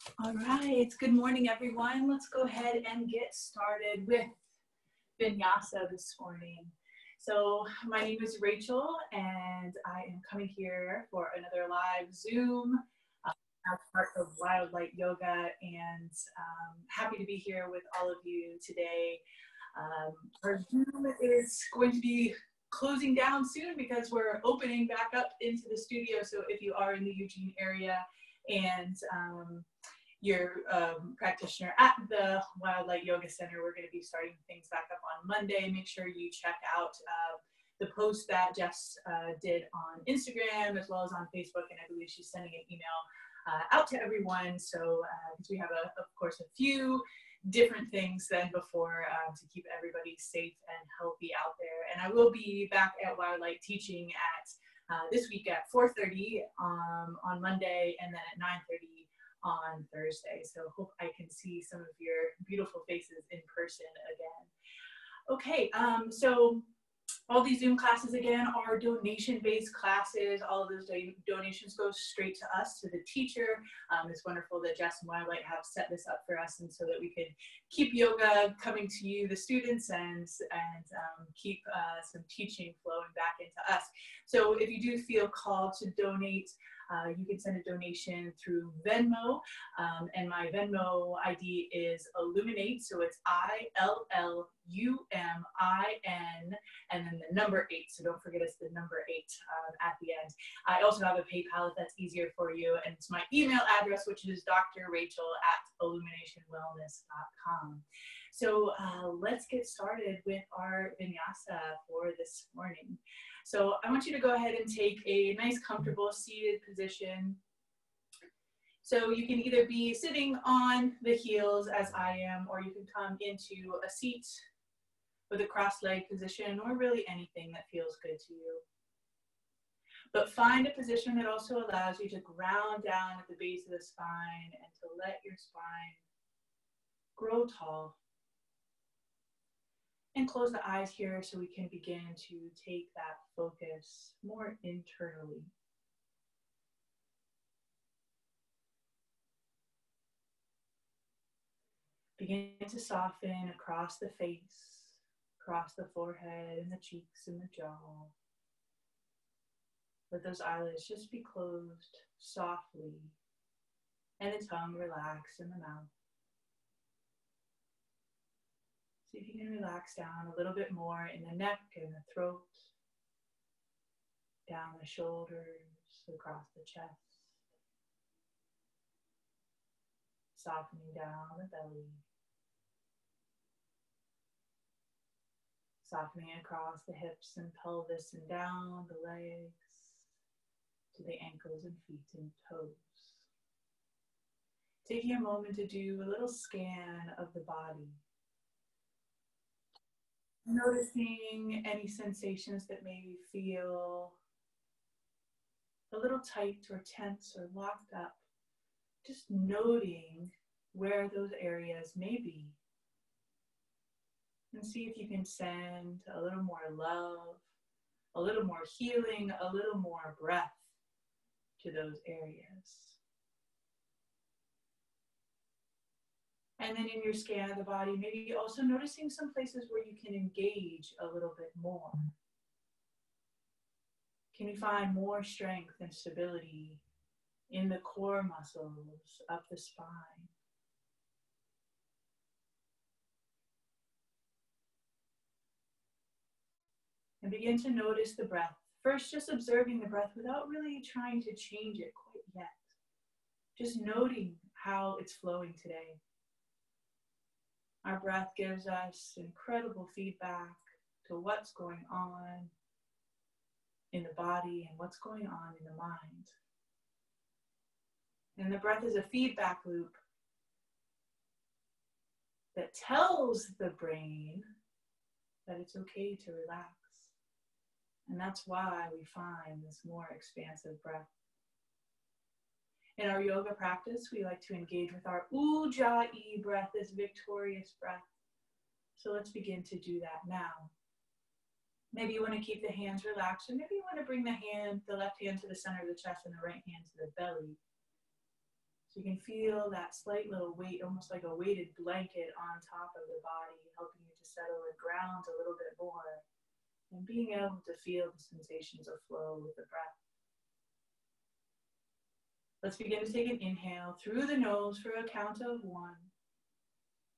All right, good morning, everyone. Let's go ahead and get started with Vinyasa this morning. So my name is Rachel, and I am coming here for another live Zoom as part of Wild Light Yoga, and happy to be here with all of you today. Our Zoom is going to be closing down soon because we're opening back up into the studio. So if you are in the Eugene area and your practitioner at the Wild Light Yoga Center, we're going to be starting things back up on Monday. Make sure you check out the post that Jess did on Instagram as well as on Facebook, and I believe she's sending an email out to everyone. So because we have, of course, a few different things than before to keep everybody safe and healthy out there. And I will be back at Wild Light teaching at this week at 4:30 on Monday, and then at 9:30 on Thursday. So hope I can see some of your beautiful faces in person again. Okay, so all these Zoom classes again are donation-based classes. All of those donations go straight to us, to the teacher. It's wonderful that Jess and Wild Light have set this up for us, and so that we can keep yoga coming to you, the students, and keep some teaching flowing back into us. So if you do feel called to donate, you can send a donation through Venmo, and my Venmo ID is Illuminate, so it's ILLUMIN, and then the number 8, so don't forget it's the number 8 at the end. I also have a PayPal if that's easier for you, and it's my email address, which is drrachel@illuminationwellness.com. So let's get started with our Vinyasa for this morning. So I want you to go ahead and take a nice, comfortable seated position. So you can either be sitting on the heels as I am, or you can come into a seat with a cross-legged position, or really anything that feels good to you. But find a position that also allows you to ground down at the base of the spine and to let your spine grow tall. And close the eyes here so we can begin to take that focus more internally. Begin to soften across the face, across the forehead and the cheeks and the jaw. Let those eyelids just be closed softly, and the tongue relax in the mouth. See if you can relax down a little bit more in the neck and the throat, down the shoulders, across the chest, softening down the belly, softening across the hips and pelvis and down the legs to the ankles and feet and toes. Taking a moment to do a little scan of the body. Noticing any sensations that maybe feel a little tight or tense or locked up. Just noting where those areas may be. And see if you can send a little more love, a little more healing, a little more breath to those areas. And then in your scan of the body, maybe also noticing some places where you can engage a little bit more. Can you find more strength and stability in the core muscles up the spine? And begin to notice the breath. First, just observing the breath without really trying to change it quite yet. Just noting how it's flowing today. Our breath gives us incredible feedback to what's going on in the body and what's going on in the mind. And the breath is a feedback loop that tells the brain that it's okay to relax. And that's why we find this more expansive breath. In our yoga practice, we like to engage with our Ujjayi breath, this victorious breath. So let's begin to do that now. Maybe you want to keep the hands relaxed, or maybe you want to bring the left hand to the center of the chest and the right hand to the belly. So you can feel that slight little weight, almost like a weighted blanket on top of the body, helping you to settle and ground a little bit more, and being able to feel the sensations of flow with the breath. Let's begin to take an inhale through the nose for a count of 1,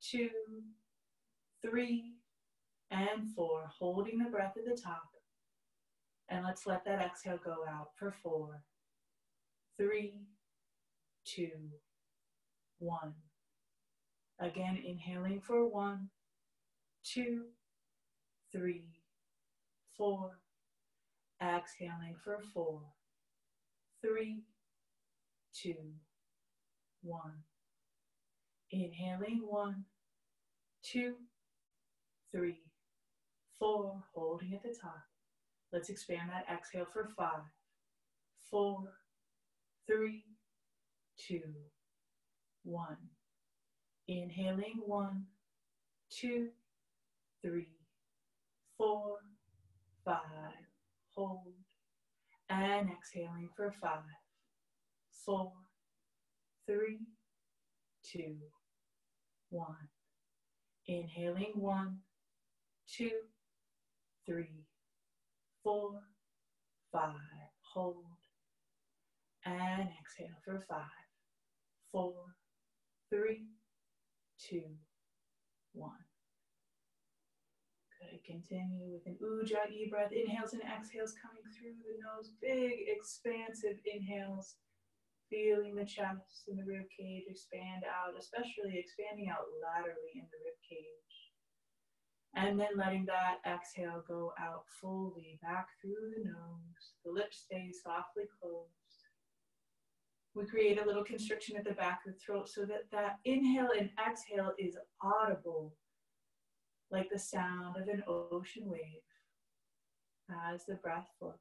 2, 3, and 4, holding the breath at the top. And let's let that exhale go out for 4, 3, 2, 1. Again, inhaling for 1, 2, 3, 4. Exhaling for 4, 3, 2, 1. Inhaling 1, 2, 3, 4. Holding at the top. Let's expand that exhale for 5, 4, 3, 2, 1. Inhaling 1, 2, 3, 4, 5. Hold. And exhaling for 5, 4, 3, 2, 1. Inhaling 1, 2, 3, 4, 5. Hold. And exhale for 5, 4, 3, 2, 1. Good. Continue with an ujjayi breath. Inhales and exhales coming through the nose. Big, expansive inhales. Feeling the chest and the rib cage expand out, especially expanding out laterally in the rib cage. And then letting that exhale go out fully back through the nose. The lips stay softly closed. We create a little constriction at the back of the throat so that that inhale and exhale is audible, like the sound of an ocean wave as the breath flows.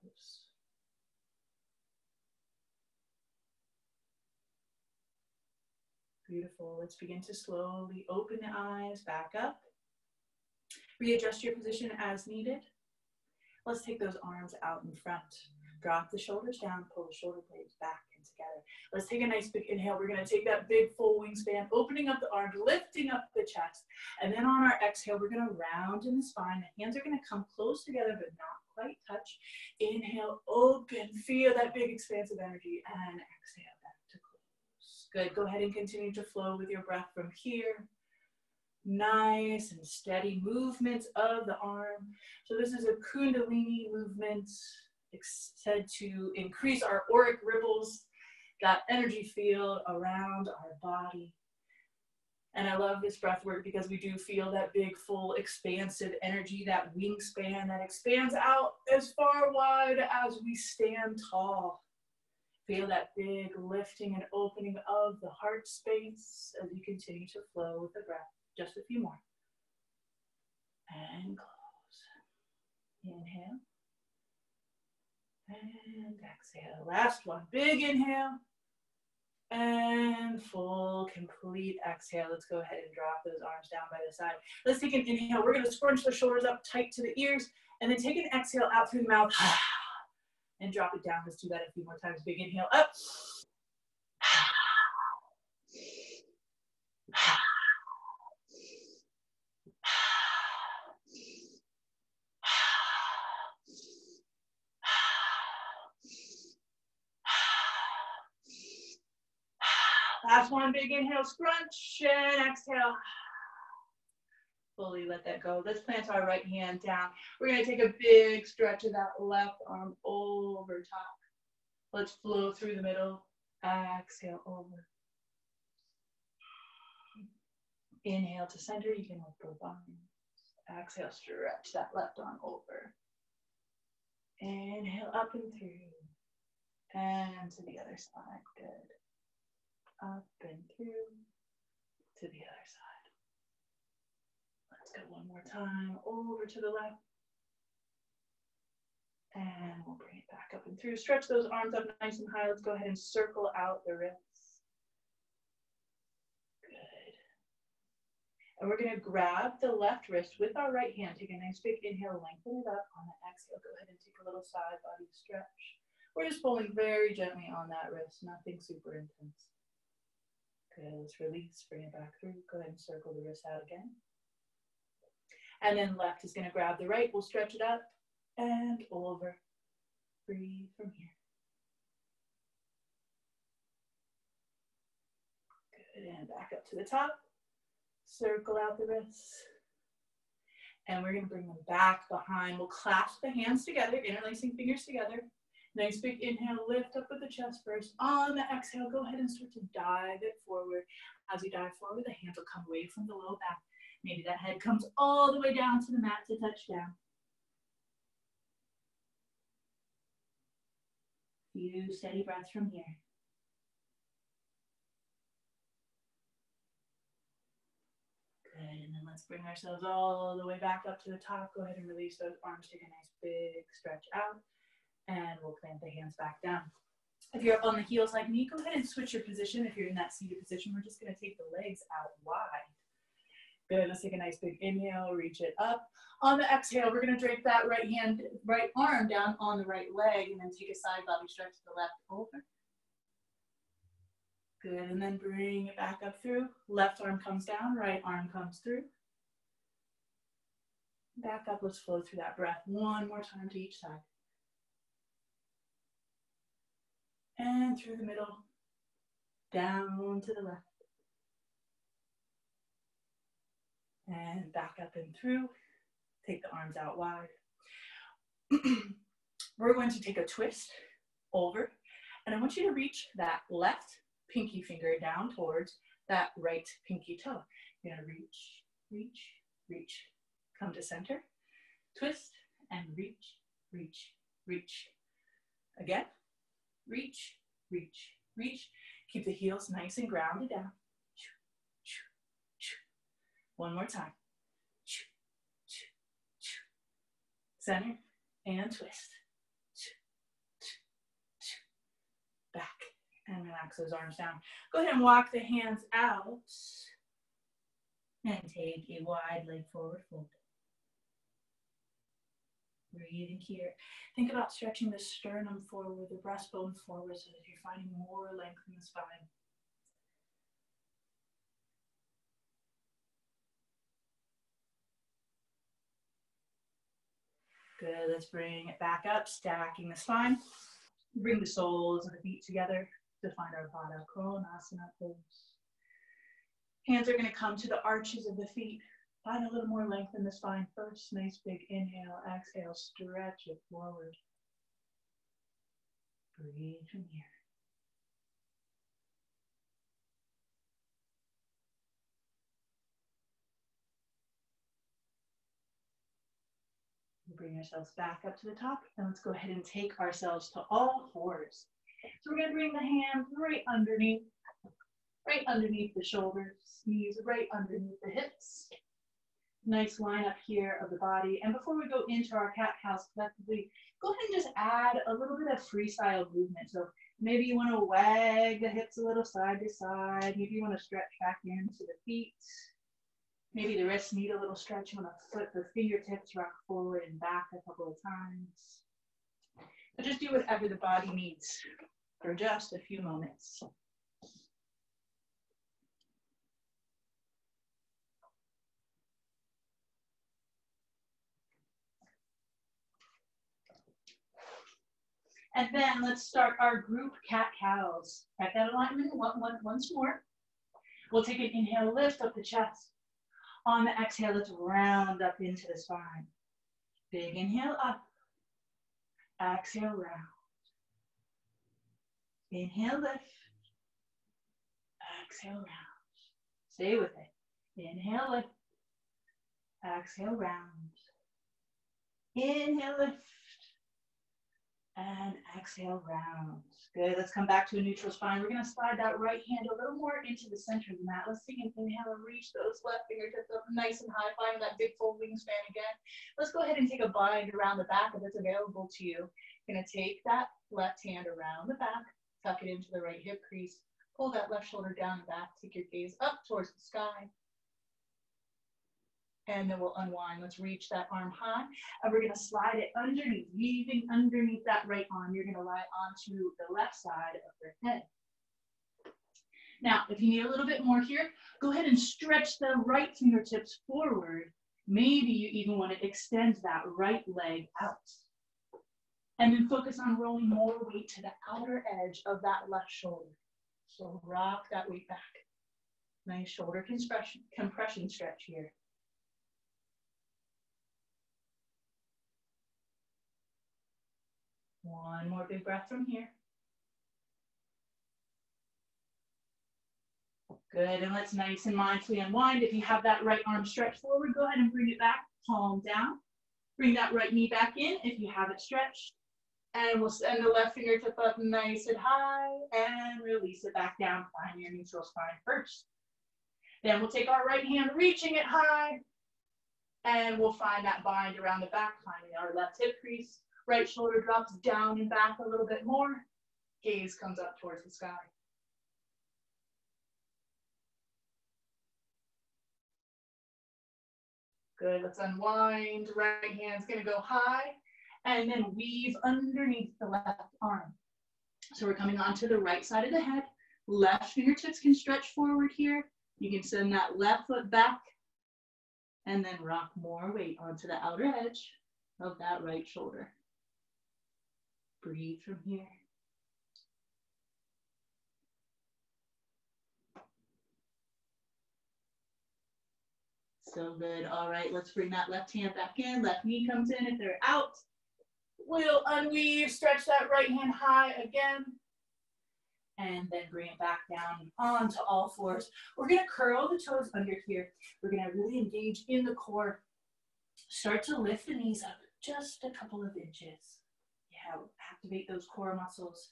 Beautiful. Let's begin to slowly open the eyes back up. Readjust your position as needed. Let's take those arms out in front. Drop the shoulders down, pull the shoulder blades back and together. Let's take a nice big inhale. We're going to take that big full wingspan, opening up the arms, lifting up the chest. And then on our exhale, we're going to round in the spine. The hands are going to come close together, but not quite touch. Inhale, open, feel that big expansive energy, and exhale back to close. Good. Go ahead and continue to flow with your breath from here. Nice and steady movements of the arm. So this is a Kundalini movement. It's said to increase our auric ripples, that energy field around our body. And I love this breath work because we do feel that big, full, expansive energy, that wingspan that expands out as far wide as we stand tall. Feel that big lifting and opening of the heart space as you continue to flow with the breath. Just a few more. And close. Inhale. And exhale. Last one. Big inhale. And full, complete exhale. Let's go ahead and drop those arms down by the side. Let's take an inhale. We're going to scrunch the shoulders up tight to the ears. And then take an exhale out through the mouth. And drop it down. Let's do that a few more times. Big inhale up. Last one, big inhale, scrunch, and exhale. Fully let that go. Let's plant our right hand down. We're going to take a big stretch of that left arm over top. Let's flow through the middle. Exhale over. Inhale to center. You can lift both arms. Exhale, stretch that left arm over. Inhale up and through. And to the other side. Good. Up and through to the other side. Let's go one more time. Over to the left. And we'll bring it back up and through. Stretch those arms up nice and high. Let's go ahead and circle out the wrists. Good. And we're going to grab the left wrist with our right hand. Take a nice big inhale, lengthen it up. On the exhale, go ahead and take a little side body stretch. We're just pulling very gently on that wrist, nothing super intense. Good, let's release, bring it back through. Go ahead and circle the wrist out again. And then left is gonna grab the right. We'll stretch it up and over. Breathe from here. Good, and back up to the top. Circle out the wrists. And we're gonna bring them back behind. We'll clasp the hands together, interlacing fingers together. Nice big inhale, lift up with the chest first. On the exhale, go ahead and start to dive it forward. As you dive forward, the hands will come away from the low back. Maybe that head comes all the way down to the mat to touch down. Few steady breaths from here. Good, and then let's bring ourselves all the way back up to the top. Go ahead and release those arms, take a nice big stretch out. And we'll plant the hands back down. If you're up on the heels like me, go ahead and switch your position. If you're in that seated position, we're just gonna take the legs out wide. Good, let's take a nice big inhale, reach it up. On the exhale, we're gonna drape that right arm down on the right leg and then take a side body stretch to the left over. Good, and then bring it back up through. Left arm comes down, right arm comes through. Back up, let's flow through that breath. One more time to each side. And through the middle, down to the left. And back up and through. Take the arms out wide. We're going to take a twist over. And I want you to reach that left pinky finger down towards that right pinky toe. You're gonna reach, reach, reach. Come to center. Twist and reach, reach, reach. Again. Reach, reach, reach. Keep the heels nice and grounded down. One more time. Center and twist. Back and relax those arms down. Go ahead and walk the hands out and take a wide leg forward fold. Breathing here. Think about stretching the sternum forward, the breastbone forward, so that you're finding more length in the spine. Good, let's bring it back up, stacking the spine. Bring the soles of the feet together to find our Baddha Konasana pose. Hands are gonna come to the arches of the feet. Find a little more length in the spine first. Nice big inhale, exhale, stretch it forward. Breathe from here. We'll bring ourselves back up to the top, and let's go ahead and take ourselves to all fours. So we're gonna bring the hands right underneath the shoulders, knees right underneath the hips. Nice line up here of the body. And before we go into our cat-cows collectively, go ahead and just add a little bit of freestyle movement. So maybe you want to wag the hips a little side to side. Maybe you want to stretch back into the feet. Maybe the wrists need a little stretch. You want to flip the fingertips, rock forward and back a couple of times. But just do whatever the body needs for just a few moments. And then let's start our group cat-cows. Check that alignment once more. We'll take an inhale, lift up the chest. On the exhale, let's round up into the spine. Big inhale up. Exhale, round. Inhale, lift. Exhale, round. Stay with it. Inhale, lift. Exhale, round. Inhale, lift. And exhale, round. Good, let's come back to a neutral spine. We're gonna slide that right hand a little more into the center of the mat. Let's take an inhale and reach those left fingertips up nice and high. Find that big full wingspan again. Let's go ahead and take a bind around the back if it's available to you. You're gonna take that left hand around the back, tuck it into the right hip crease, pull that left shoulder down and back, take your gaze up towards the sky. And then we'll unwind. Let's reach that arm high. And we're gonna slide it underneath, weaving underneath that right arm. You're gonna lie onto the left side of your head. Now, if you need a little bit more here, go ahead and stretch the right fingertips forward. Maybe you even want to extend that right leg out. And then focus on rolling more weight to the outer edge of that left shoulder. So rock that weight back. Nice shoulder compression stretch here. One more big breath from here. Good, and let's nice and mindfully unwind. If you have that right arm stretched forward, go ahead and bring it back, palm down. Bring that right knee back in if you have it stretched. And we'll send the left fingertip up nice and high and release it back down. Find your neutral spine first. Then we'll take our right hand, reaching it high, and we'll find that bind around the back, finding our left hip crease. Right shoulder drops down and back a little bit more. Gaze comes up towards the sky. Good, let's unwind. Right hand's gonna go high, and then weave underneath the left arm. So we're coming onto the right side of the head. Left fingertips can stretch forward here. You can send that left foot back, and then rock more weight onto the outer edge of that right shoulder. Breathe from here. So good. All right, let's bring that left hand back in. Left knee comes in if they're out. We'll unweave, stretch that right hand high again. And then bring it back down onto all fours. We're gonna curl the toes under here. We're gonna really engage in the core. Start to lift the knees up just a couple of inches. Yeah, activate those core muscles,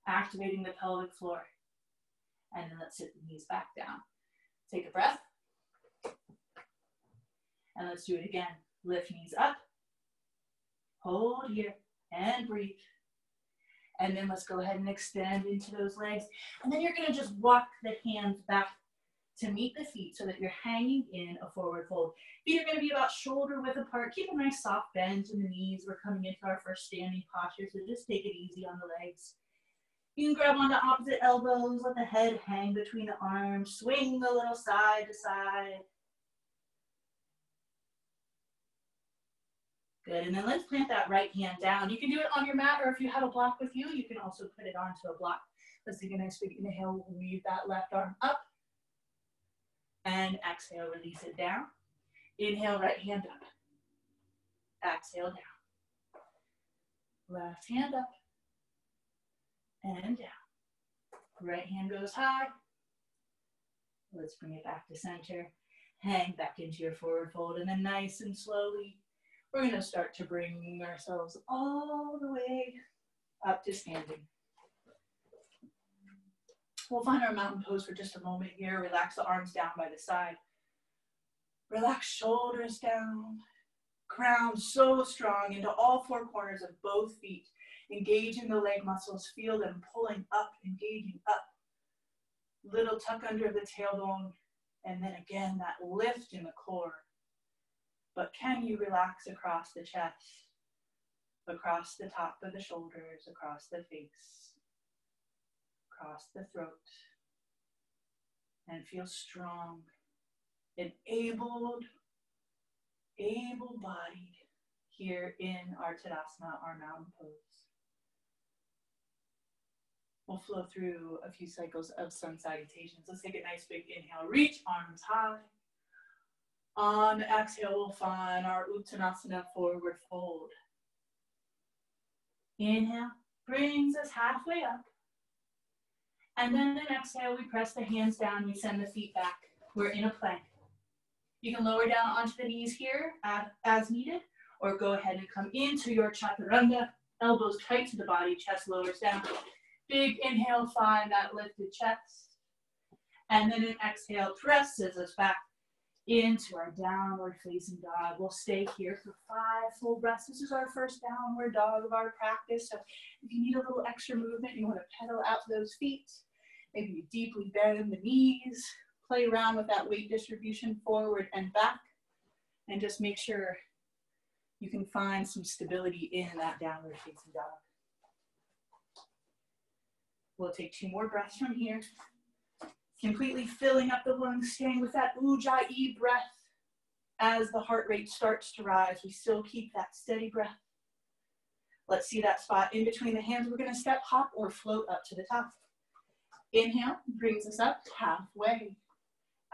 activating the pelvic floor. And then let's sit the knees back down. Take a breath. And let's do it again. Lift knees up, hold here, and breathe. And then let's go ahead and extend into those legs. And then you're gonna just walk the hands back to meet the feet so that you're hanging in a forward fold. Feet are gonna be about shoulder width apart. Keep a nice soft bend in the knees. We're coming into our first standing posture, so just take it easy on the legs. You can grab onto opposite elbows, let the head hang between the arms, swing a little side to side. Good, and then let's plant that right hand down. You can do it on your mat, or if you have a block with you, you can also put it onto a block. Let's take a nice big inhale, weave that left arm up. And exhale, release it down. Inhale, right hand up. Exhale, down. Left hand up. And down. Right hand goes high. Let's bring it back to center. Hang back into your forward fold, and then nice and slowly, we're gonna start to bring ourselves all the way up to standing. We'll find our mountain pose for just a moment here. Relax the arms down by the side. Relax shoulders down. Ground so strong into all four corners of both feet. Engaging the leg muscles. Feel them pulling up, engaging up. Little tuck under the tailbone. And then again, that lift in the core. But can you relax across the chest, across the top of the shoulders, across the face, across the throat, and feel strong and able-bodied here in our Tadasana, our mountain pose. We'll flow through a few cycles of sun salutations. Let's take a nice big inhale, reach arms high. On the exhale, we'll find our Uttanasana forward fold. Inhale brings us halfway up. And then an exhale, we press the hands down, we send the feet back. We're in a plank. You can lower down onto the knees here as needed, or go ahead and come into your chaturanga, elbows tight to the body, chest lowers down. Big inhale, find that lifted chest. And then an exhale presses us back into our downward facing dog. We'll stay here for 5 full breaths. This is our first downward dog of our practice. So if you need a little extra movement, you want to pedal out those feet. Maybe you deeply bend the knees, play around with that weight distribution forward and back, and just make sure you can find some stability in that downward facing dog. We'll take 2 more breaths from here. Completely filling up the lungs, staying with that ujjayi breath. As the heart rate starts to rise, we still keep that steady breath. Let's see that spot in between the hands. We're going to step, hop, or float up to the top. Inhale brings us up halfway.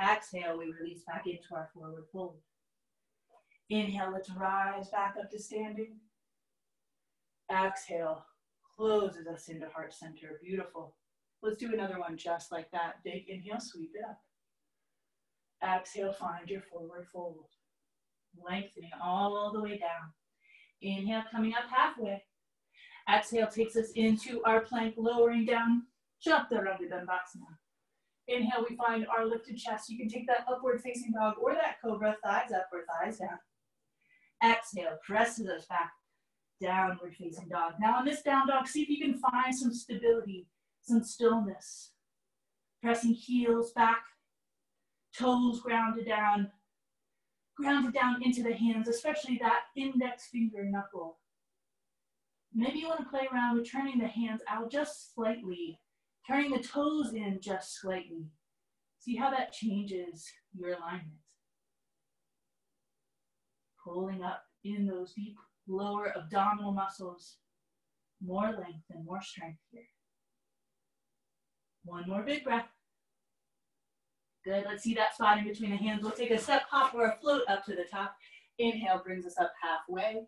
Exhale, we release back into our forward fold. Inhale, let's rise back up to standing. Exhale, closes us into heart center. Beautiful. Let's do another one just like that. Big inhale, sweep it up. Exhale, find your forward fold. Lengthening all the way down. Inhale, coming up halfway. Exhale takes us into our plank, lowering down. Chaturanga. Inhale, we find our lifted chest. You can take that upward facing dog or that cobra, thighs up or thighs down. Exhale, presses us back, downward facing dog. Now on this down dog, see if you can find some stability, some stillness. Pressing heels back, toes grounded down into the hands, especially that index finger knuckle. Maybe you want to play around with turning the hands out just slightly, turning the toes in just slightly. See how that changes your alignment. Pulling up in those deep lower abdominal muscles. More length and more strength here. One more big breath. Good, let's see that spot in between the hands. We'll take a step, hop, or a float up to the top. Inhale brings us up halfway.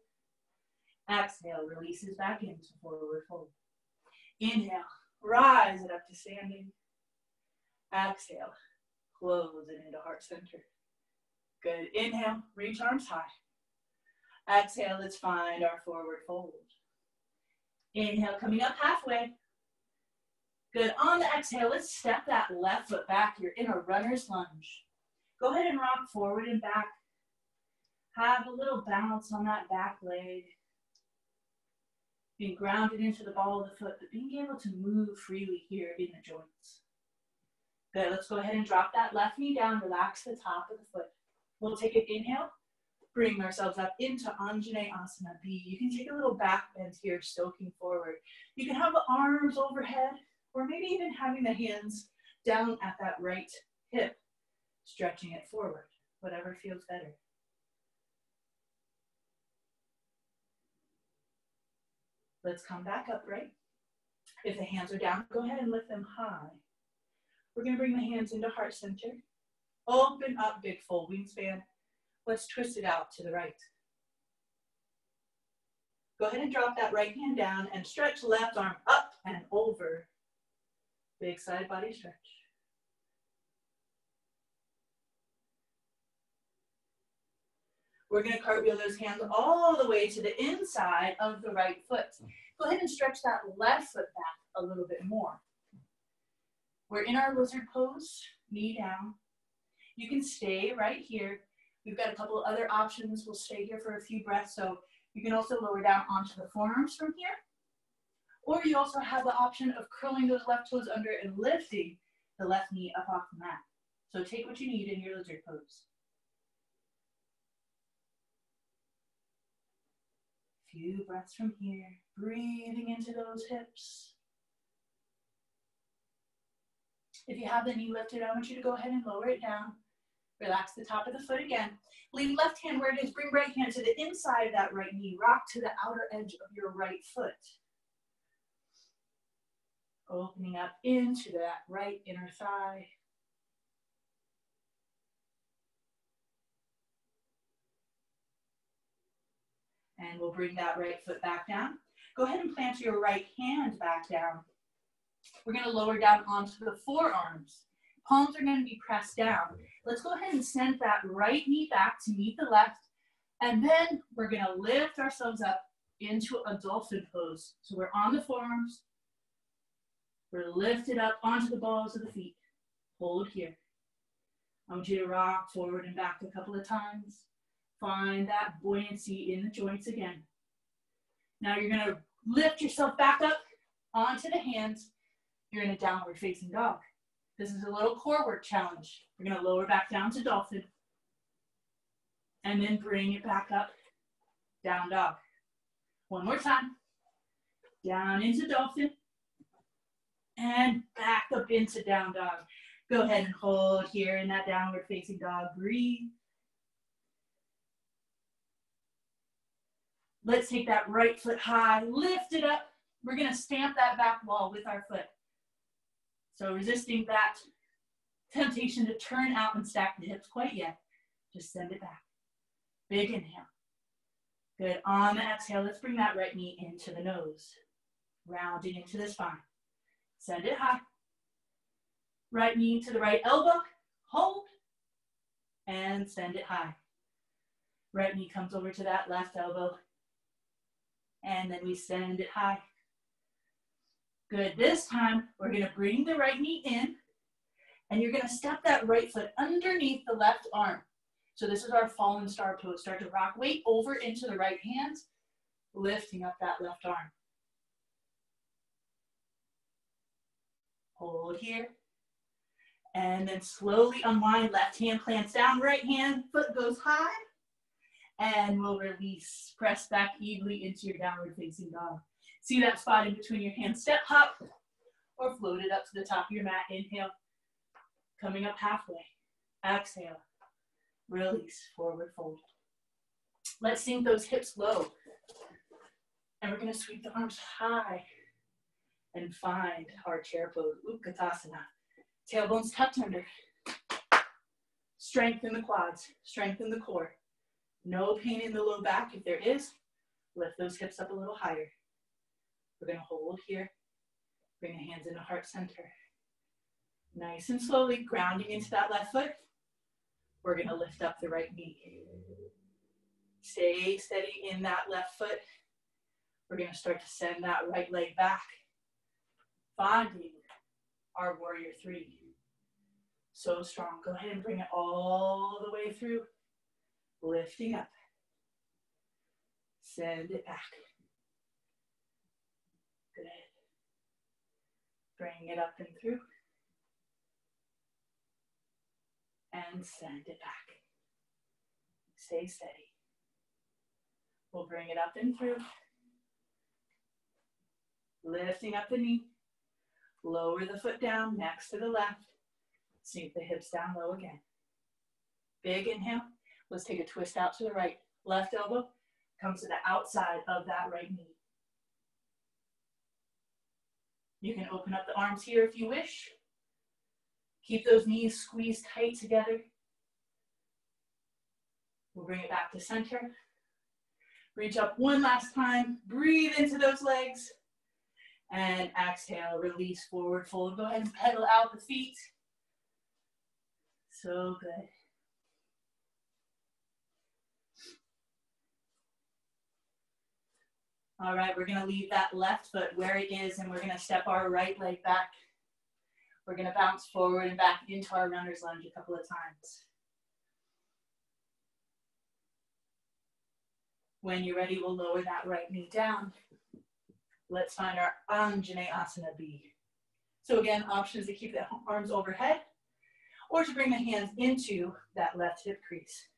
Exhale, releases back into forward fold. Inhale, rise it up to standing. Exhale, close it into heart center. Good, inhale, reach arms high. Exhale, let's find our forward fold. Inhale, coming up halfway. Good, on the exhale, let's step that left foot back. You're in a runner's lunge. Go ahead and rock forward and back. Have a little bounce on that back leg. Being grounded into the ball of the foot, but being able to move freely here in the joints. Good, let's go ahead and drop that left knee down, relax the top of the foot. We'll take an inhale, bring ourselves up into Anjaneyasana B. You can take a little back bend here, stoking forward. You can have the arms overhead, or maybe even having the hands down at that right hip, stretching it forward, whatever feels better. Let's come back upright. If the hands are down, go ahead and lift them high. We're going to bring the hands into heart center. Open up, big full wingspan. Let's twist it out to the right. Go ahead and drop that right hand down and stretch left arm up and over. Big side body stretch. We're going to cartwheel those hands all the way to the inside of the right foot. Go ahead and stretch that left foot back a little bit more. We're in our lizard pose, knee down. You can stay right here. We've got a couple other options. We'll stay here for a few breaths. So you can also lower down onto the forearms from here. Or you also have the option of curling those left toes under and lifting the left knee up off the mat. So take what you need in your lizard pose. Few breaths from here, breathing into those hips. If you have the knee lifted, I want you to go ahead and lower it down. Relax the top of the foot again. Leave left hand where it is. Bring right hand to the inside of that right knee. Rock to the outer edge of your right foot. Opening up into that right inner thigh. And we'll bring that right foot back down. Go ahead and plant your right hand back down. We're going to lower down onto the forearms. Palms are going to be pressed down. Let's go ahead and send that right knee back to meet the left. And then we're going to lift ourselves up into a dolphin pose. So we're on the forearms. We're lifted up onto the balls of the feet. Hold here. I want you to rock forward and back a couple of times. Find that buoyancy in the joints again. Now you're going to lift yourself back up onto the hands. You're in a downward facing dog. This is a little core work challenge. We're going to lower back down to dolphin. And then bring it back up, down dog. One more time. Down into dolphin. And back up into down dog. Go ahead and hold here in that downward facing dog. Breathe. Let's take that right foot high, lift it up. We're gonna stamp that back wall with our foot. So resisting that temptation to turn out and stack the hips quite yet. Just send it back. Big inhale. Good. On the exhale, let's bring that right knee into the nose. Rounding into the spine. Send it high. Right knee to the right elbow. Hold. And send it high. Right knee comes over to that left elbow. And then we send it high. Good. This time, we're going to bring the right knee in. And you're going to step that right foot underneath the left arm. So this is our fallen star pose. Start to rock weight over into the right hand, lifting up that left arm. Hold here. And then slowly unwind. Left hand plants down, right hand, foot goes high. And we'll release. Press back evenly into your downward facing dog. See that spot in between your hands. Step hop or float it up to the top of your mat. Inhale. Coming up halfway. Exhale. Release. Forward fold. Let's sink those hips low. And we're going to sweep the arms high and find our chair pose. Utkatasana. Tailbones tucked under. Strengthen the quads. Strengthen the core. No pain in the low back. If there is, lift those hips up a little higher. We're going to hold here. Bring the hands into heart center. Nice and slowly, grounding into that left foot. We're going to lift up the right knee. Stay steady in that left foot. We're going to start to send that right leg back. Finding our warrior three. So strong. Go ahead and bring it all the way through. Lifting up. Send it back. Good. Bring it up and through. And send it back. Stay steady. We'll bring it up and through. Lifting up the knee. Lower the foot down next to the left. Sink the hips down low again. Big inhale. Let's take a twist out to the right. Left elbow comes to the outside of that right knee. You can open up the arms here if you wish. Keep those knees squeezed tight together. We'll bring it back to center. Reach up one last time. Breathe into those legs. And exhale, release, forward fold. Go ahead and pedal out the feet. So good. All right, we're going to leave that left foot where it is, and we're going to step our right leg back. We're going to bounce forward and back into our runner's lunge a couple of times. When you're ready, we'll lower that right knee down. Let's find our Anjaneyasana B. So again, options to keep the arms overhead or to bring the hands into that left hip crease.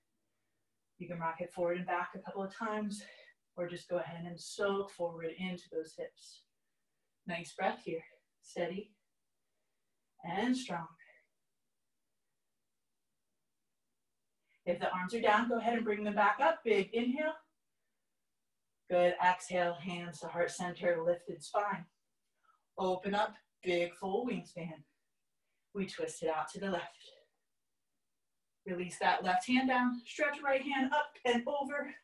You can rock it forward and back a couple of times, or just go ahead and soak forward into those hips. Nice breath here. Steady and strong. If the arms are down, go ahead and bring them back up. Big inhale. Good. Exhale, hands to heart center, lifted spine. Open up, big full wingspan. We twist it out to the left. Release that left hand down. Stretch right hand up and over.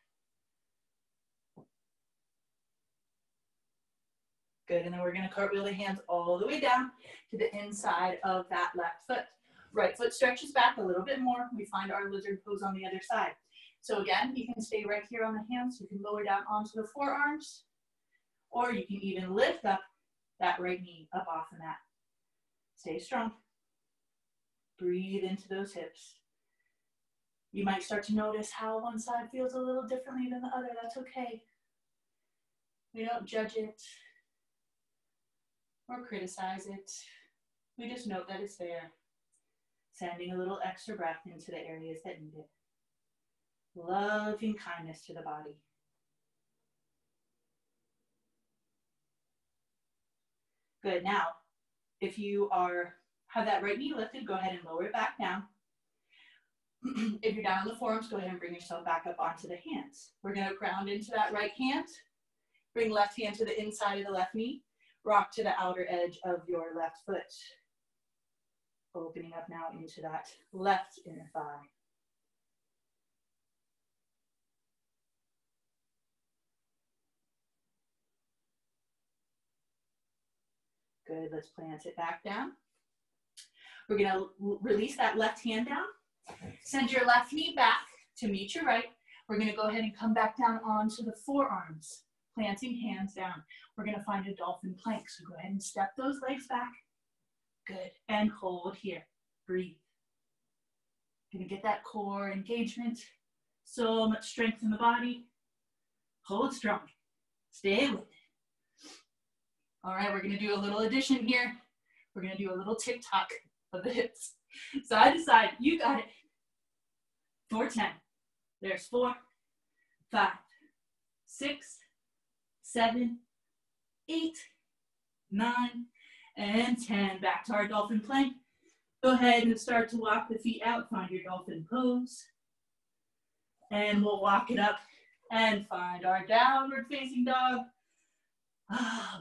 Good, and then we're gonna cartwheel the hands all the way down to the inside of that left foot. Right foot stretches back a little bit more. We find our lizard pose on the other side. So again, you can stay right here on the hands. You can lower down onto the forearms, or you can even lift up that right knee up off the mat. Stay strong. Breathe into those hips. You might start to notice how one side feels a little differently than the other. That's okay. We don't judge it or criticize it. We just note that it's there. Sending a little extra breath into the areas that need it. Loving kindness to the body. Good. Now, if you are have that right knee lifted, go ahead and lower it back down. If you're down on the forearms, go ahead and bring yourself back up onto the hands. We're gonna ground into that right hand. Bring left hand to the inside of the left knee. Rock to the outer edge of your left foot. Opening up now into that left inner thigh. Good, let's plant it back down. We're gonna release that left hand down. Send your left knee back to meet your right. We're gonna go ahead and come back down onto the forearms, planting hands down. We're gonna find a dolphin plank. So go ahead and step those legs back. Good, and hold here, breathe. Gonna get that core engagement. So much strength in the body. Hold strong, stay with it. All right, we're gonna do a little addition here. We're gonna do a little tick-tock of the hips. Side to side, you got it. For 10. There's 4, 5, 6, 7, 8, 9, and 10. Back to our dolphin plank. Go ahead and start to walk the feet out. Find your dolphin pose. And we'll walk it up and find our downward facing dog.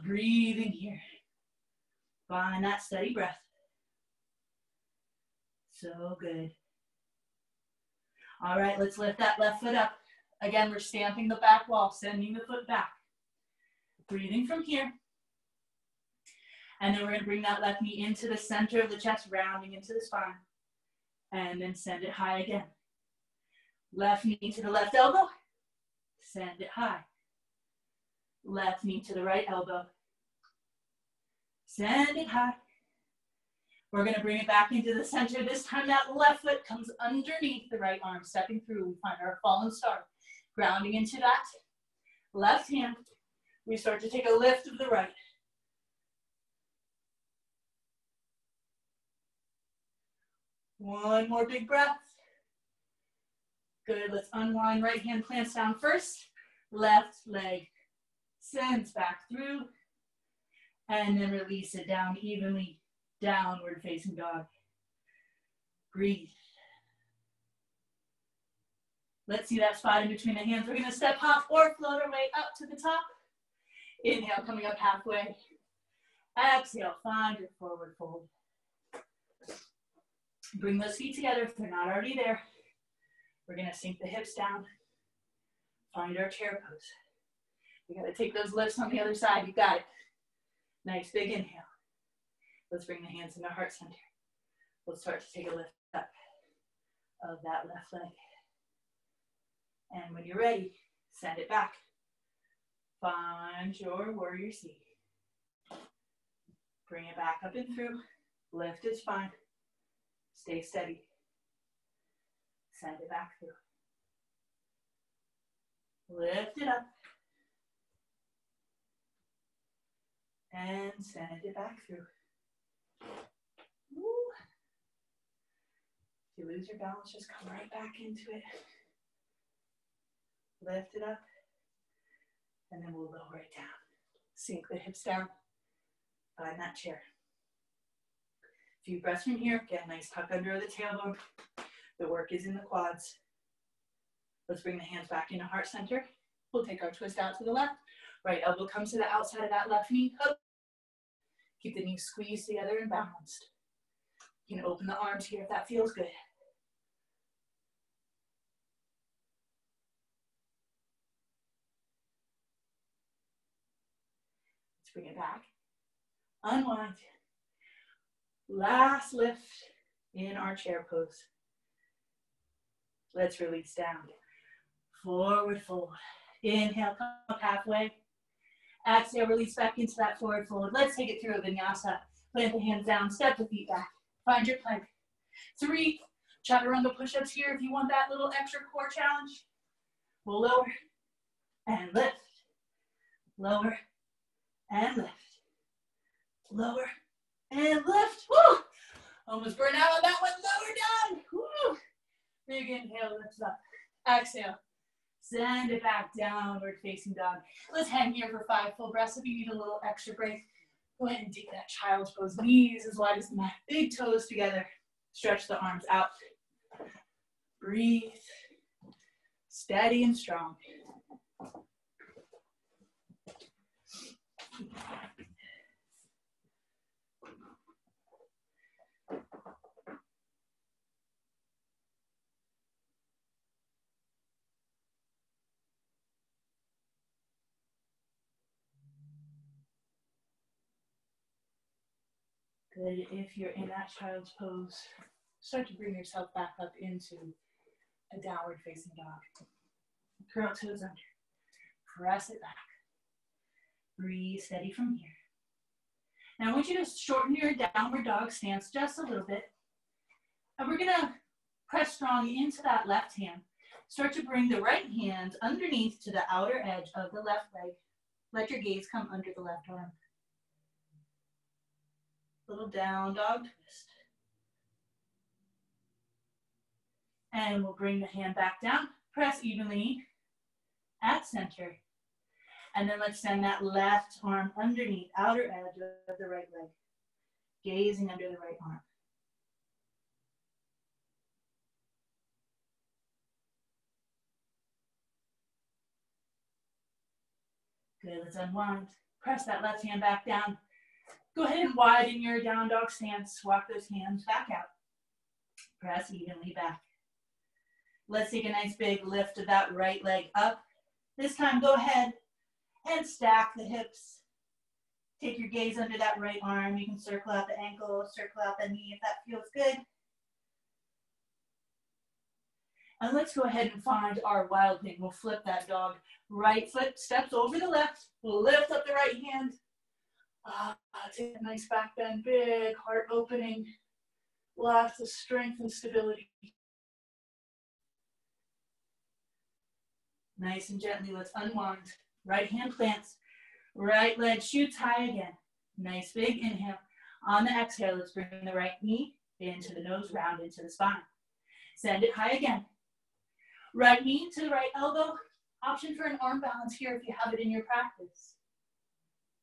Breathing here. Find that steady breath. So good. All right, let's lift that left foot up. Again, we're stamping the back wall, sending the foot back. Breathing from here. And then we're going to bring that left knee into the center of the chest, rounding into the spine. And then send it high again. Left knee to the left elbow. Send it high. Left knee to the right elbow. Send it high. We're going to bring it back into the center. This time that left foot comes underneath the right arm, stepping through. We find our fallen star. Grounding into that left hand. We start to take a lift of the right. One more big breath. Good, let's unwind. Right hand plants down first. Left leg sends back through. And then release it down evenly. Downward facing dog. Breathe. Let's see that spot in between the hands. We're going to step, hop, or float our way up to the top. Inhale, coming up halfway. Exhale, find your forward fold. Bring those feet together if they're not already there. We're going to sink the hips down. Find our chair pose. We got to take those lifts on the other side. You got it. Nice big inhale. Let's bring the hands into heart center. We'll start to take a lift up of that left leg. And when you're ready, send it back. Find your warrior seat. Bring it back up and through. Lift it spine. Stay steady. Send it back through. Lift it up. And send it back through. Woo. If you lose your balance, just come right back into it. Lift it up. And then we'll lower it down. Sink the hips down. Find that chair. A few breaths from here. Get a nice tuck under the tailbone. The work is in the quads. Let's bring the hands back into heart center. We'll take our twist out to the left. Right elbow comes to the outside of that left knee. Up. Keep the knees squeezed together and balanced. You can open the arms here if that feels good. Let's bring it back. Unwind. Last lift in our chair pose. Let's release down. Forward fold. Inhale, come up halfway. Exhale, release back into that forward fold. Let's take it through a vinyasa. Plant the hands down, step the feet back. Find your plank. 3 chaturanga push-ups here if you want that little extra core challenge. We'll lower and lift. Lower and lift. Lower and lift. Woo! Almost burned out on that one. Lower down. Woo! Big inhale, lift up. Exhale. Send it back, downward facing dog. Let's hang here for 5 full breaths. If you need a little extra break, Go ahead and take that child's pose. Knees as wide as the mat. Big toes together. Stretch the arms out. Breathe. Steady and strong. Good. If you're in that child's pose, start to bring yourself back up into a downward facing dog. Curl toes under. Press it back. Breathe steady from here. Now I want you to shorten your downward dog stance just a little bit. And we're gonna press strong into that left hand. Start to bring the right hand underneath to the outer edge of the left leg. Let your gaze come under the left arm. Little down dog twist. And we'll bring the hand back down. Press evenly at center. And then let's send that left arm underneath, outer edge of the right leg. Gazing under the right arm. Good, let's unwind. Press that left hand back down. Go ahead and widen your down dog stance. Walk those hands back out. Press evenly back. Let's take a nice big lift of that right leg up. This time go ahead and stack the hips. Take your gaze under that right arm. You can circle out the ankle, circle out the knee if that feels good. And let's go ahead and find our wild thing. We'll flip that dog. Right foot steps over the left. We'll lift up the right hand. Take a nice back bend, big heart opening. Lots of strength and stability. Nice and gently, let's unwind. Right hand plants, right leg shoots high again. Nice big inhale. On the exhale, let's bring the right knee into the nose, round into the spine. Send it high again. Right knee to the right elbow. Option for an arm balance here if you have it in your practice.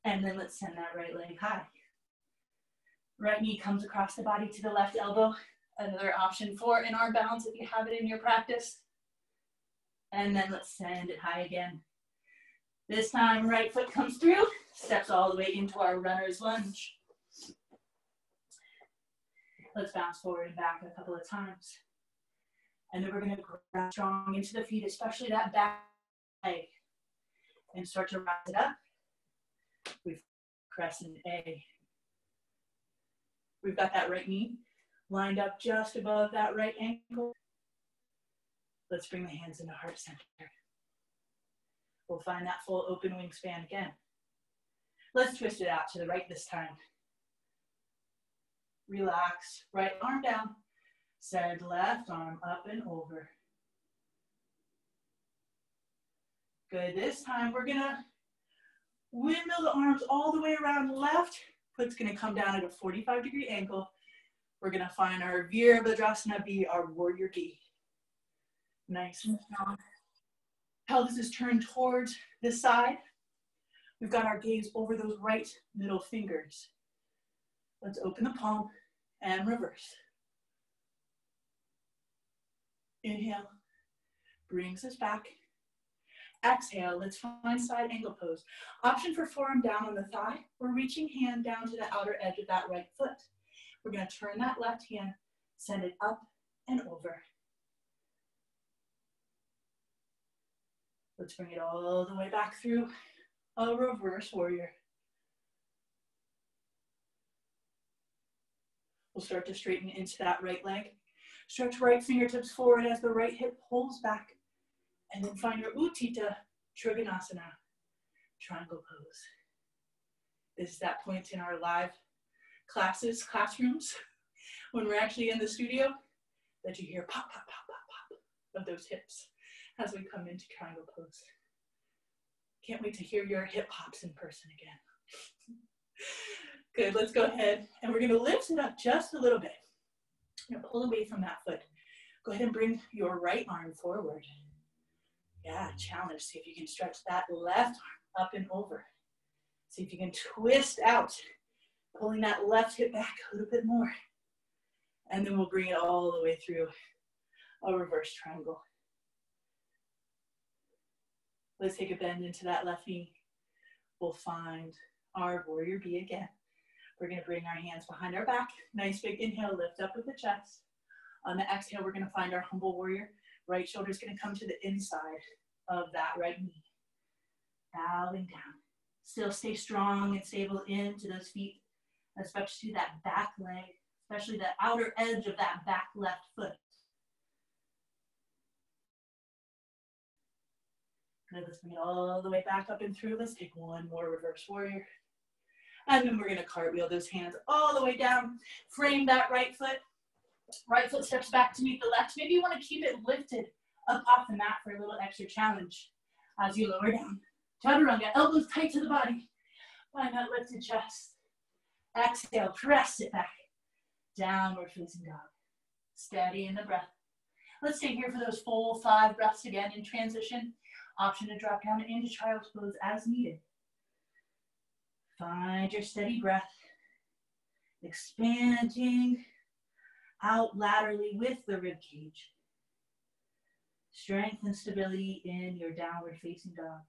And then let's send that right leg high. Right knee comes across the body to the left elbow. Another option for an arm balance if you have it in your practice. And then let's send it high again. This time, right foot comes through, steps all the way into our runner's lunge. Let's bounce forward and back a couple of times. And then we're gonna grab strong into the feet, especially that back leg. And start to rise it up. We've crescent A. We've got that right knee lined up just above that right ankle. Let's bring the hands into heart center. We'll find that full open wingspan again. Let's twist it out to the right this time. Relax, right arm down. Send left arm up and over. Good, this time we're gonna windmill the arms all the way around left. Foot's gonna come down at a 45-degree angle. We're gonna find our Virabhadrasana B, our warrior B. Nice and strong. Pelvis is turned towards this side. We've got our gaze over those right middle fingers. Let's open the palm and reverse. Inhale, brings us back. Exhale, let's find side angle pose. Option for forearm down on the thigh. We're reaching hand down to the outer edge of that right foot. We're gonna turn that left hand, send it up and over. Let's bring it all the way back through a reverse warrior. We'll start to straighten into that right leg. Stretch right fingertips forward as the right hip pulls back. And then find your Utthita Trikonasana, triangle pose. This is that point in our live classrooms, when we're actually in the studio, that you hear pop, pop, pop, pop, pop of those hips as we come into triangle pose. Can't wait to hear your hip hops in person again. Good, let's go ahead and we're gonna lift it up just a little bit. You're gonna pull away from that foot. Go ahead and bring your right arm forward. Yeah, challenge. See if you can stretch that left arm up and over. See if you can twist out Pulling that left hip back a little bit more. And then we'll bring it all the way through a reverse triangle. Let's take a bend into that left knee. We'll find our warrior B again. We're gonna bring our hands behind our back. Nice big inhale, lift up with the chest. On the exhale, we're gonna find our humble warrior. Right shoulder's gonna come to the inside of that right knee. Bowing down. Still stay strong and stable into those feet, especially that back leg, especially the outer edge of that back left foot. Good, let's bring it all the way back up and through. Let's take one more reverse warrior. And then we're gonna cartwheel those hands all the way down. Frame that right foot. Right foot steps back to meet the left. Maybe you wanna keep it lifted up off the mat for a little extra challenge as you lower down. Chaturanga, elbows tight to the body. Find that lifted chest. Exhale, press it back. Downward facing dog. Steady in the breath. Let's stay here for those full 5 breaths again in transition. Option to drop down into child's pose as needed. Find your steady breath. Expanding out laterally with the rib cage. Strength and stability in your downward facing dog.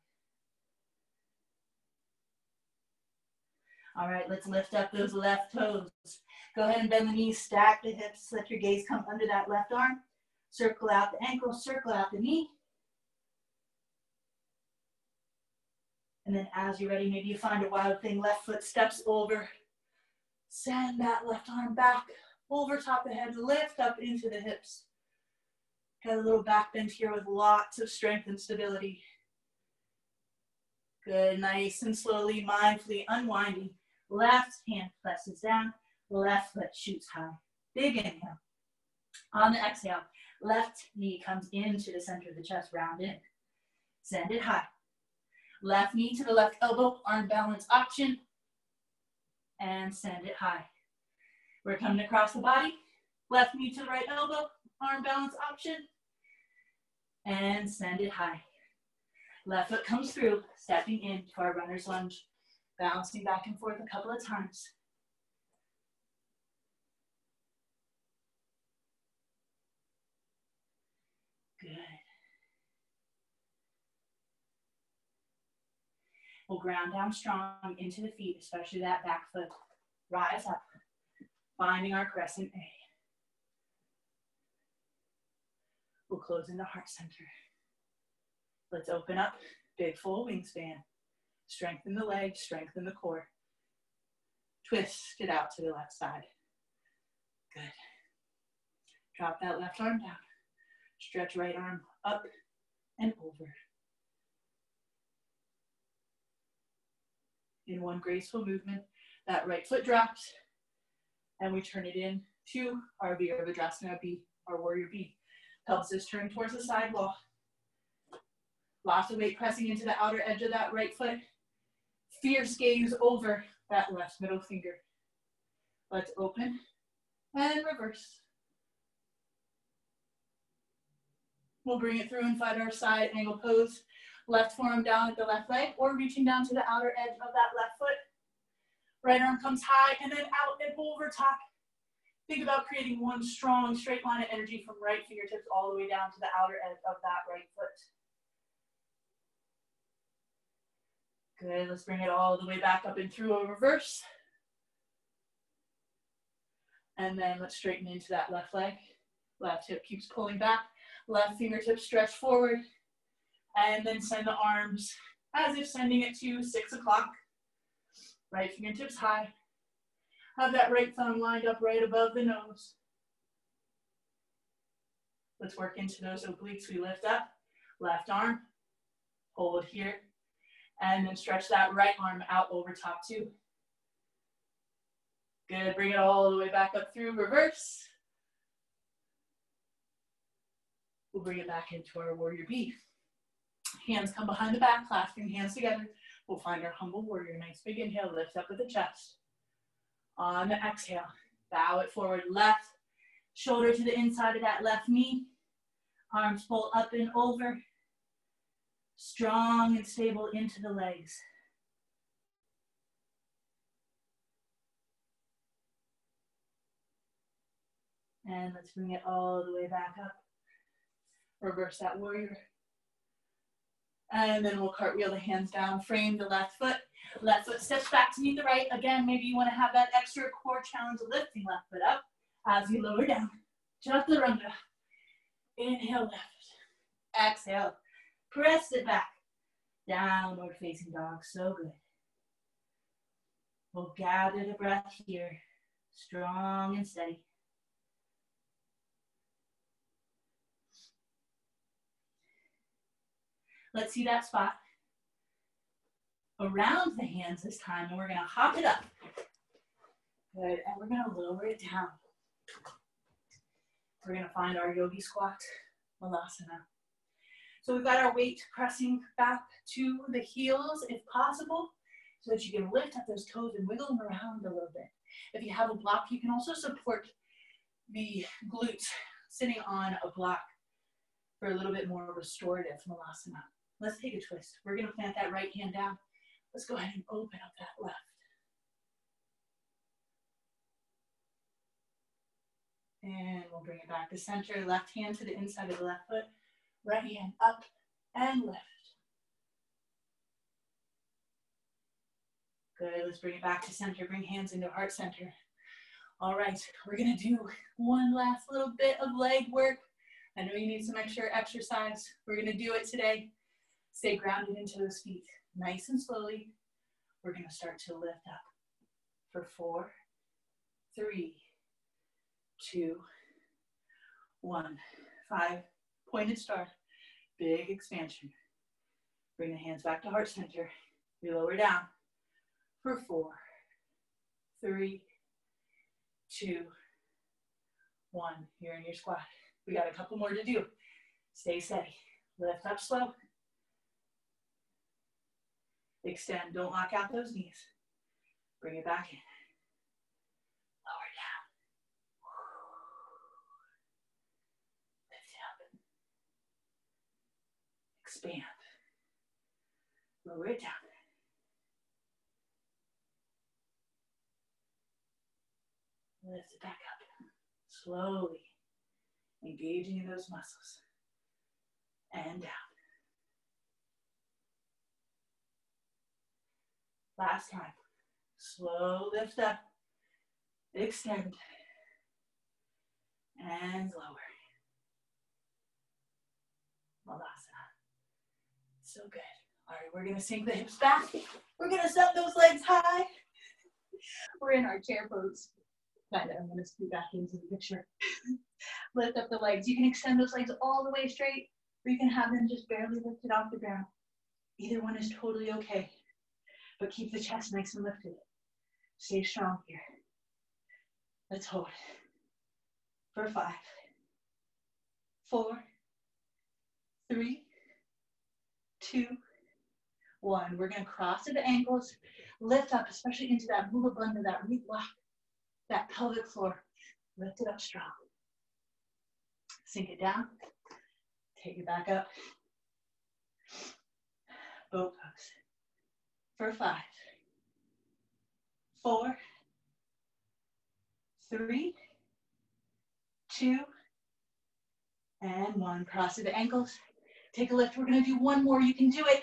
All right, let's lift up those left toes. Go ahead and bend the knees, stack the hips, let your gaze come under that left arm. Circle out the ankle, circle out the knee. And then as you're ready, maybe you find a wild thing, left foot steps over. Send that left arm back, over top the head, lift up into the hips. Got a little back bend here with lots of strength and stability. Good, nice and slowly, mindfully unwinding. Left hand presses down, left foot shoots high. Big inhale. On the exhale, left knee comes into the center of the chest, round in. Send it high. Left knee to the left elbow, arm balance option. And send it high. We're coming across the body. Left knee to the right elbow, arm balance option. And send it high. Left foot comes through, stepping into our runner's lunge. Bouncing back and forth a couple of times. Good. We'll ground down strong into the feet, especially that back foot. Rise up, finding our crescent A. We'll close into heart center. Let's open up, big full wingspan. Strengthen the legs, strengthen the core. Twist it out to the left side. Good. Drop that left arm down. Stretch right arm up and over. In one graceful movement, that right foot drops, and we turn it in to our Virabhadrasana B, our warrior B. Pelvis is turned towards the side wall. Lots of weight pressing into the outer edge of that right foot. Fierce gaze over that left middle finger. Let's open and reverse. We'll bring it through and find our side angle pose. Left forearm down at the left leg or reaching down to the outer edge of that left foot. Right arm comes high and then out and over top. Think about creating one strong straight line of energy from right fingertips all the way down to the outer edge of that right foot. Good, let's bring it all the way back up and through a reverse. And then let's straighten into that left leg. Left hip keeps pulling back. Left fingertips stretch forward. And then send the arms as if sending it to 6 o'clock. Right fingertips high. Have that right thumb lined up right above the nose. Let's work into those obliques. We lift up. Left arm. Hold here. And then stretch that right arm out over top too. Good, bring it all the way back up through, reverse. We'll bring it back into our warrior B. Hands come behind the back, clasping hands together. We'll find our humble warrior. Nice big inhale, lift up with the chest. On the exhale, bow it forward, left shoulder to the inside of that left knee. Arms pull up and over. Strong and stable into the legs. And let's bring it all the way back up. Reverse that warrior. And then we'll cartwheel the hands down, frame the left foot. Left foot steps back to meet the right. Again, maybe you want to have that extra core challenge of lifting left foot up as you lower down. Chaturanga. Inhale, lift. Exhale. Press it back. Downward facing dog. So good. We'll gather the breath here. Strong and steady. Let's see that spot around the hands this time, and we're going to hop it up. Good, and we're going to lower it down. We're going to find our yogi squat, Malasana. So we've got our weight pressing back to the heels if possible, so that you can lift up those toes and wiggle them around a little bit. If you have a block, you can also support the glutes sitting on a block for a little bit more restorative Malasana. Let's take a twist. We're going to plant that right hand down. Let's go ahead and open up that left. And we'll bring it back to center. Left hand to the inside of the left foot. Right hand up and lift. Good. Let's bring it back to center. Bring hands into heart center. All right. We're going to do one last little bit of leg work. I know you need some extra exercise. We're going to do it today. Stay grounded into those feet. Nice and slowly. We're going to start to lift up for 4, 3, 2, 1. 5. Pointed star. Big expansion. Bring the hands back to heart center. We lower down for 4, 3, 2, 1. You're in your squat. We got a couple more to do. Stay steady. Lift up slow. Extend. Don't lock out those knees. Bring it back in. Lower down. Lift it up. Expand. Lower it down. Lift it back up. Slowly. Engaging in those muscles. And down. Last time. Slow lift up. Extend. And lower. Malasana. So good. All right, we're going to sink the hips back. We're going to set those legs high. We're in our chair pose. I'm going to scoot back into the picture. Lift up the legs. You can extend those legs all the way straight, or you can have them just barely lifted off the ground. Either one is totally okay, but keep the chest nice and lifted. Stay strong here. Let's hold for 5, 4, 3, 2, 1. We're going to cross to the ankles, lift up, especially into that mula bandha, that root block, that pelvic floor. Lift it up strong. Sink it down. Take it back up. Boat pose. For 5, 4, 3, 2, and 1. Cross to the ankles. Take a lift. We're going to do one more. You can do it.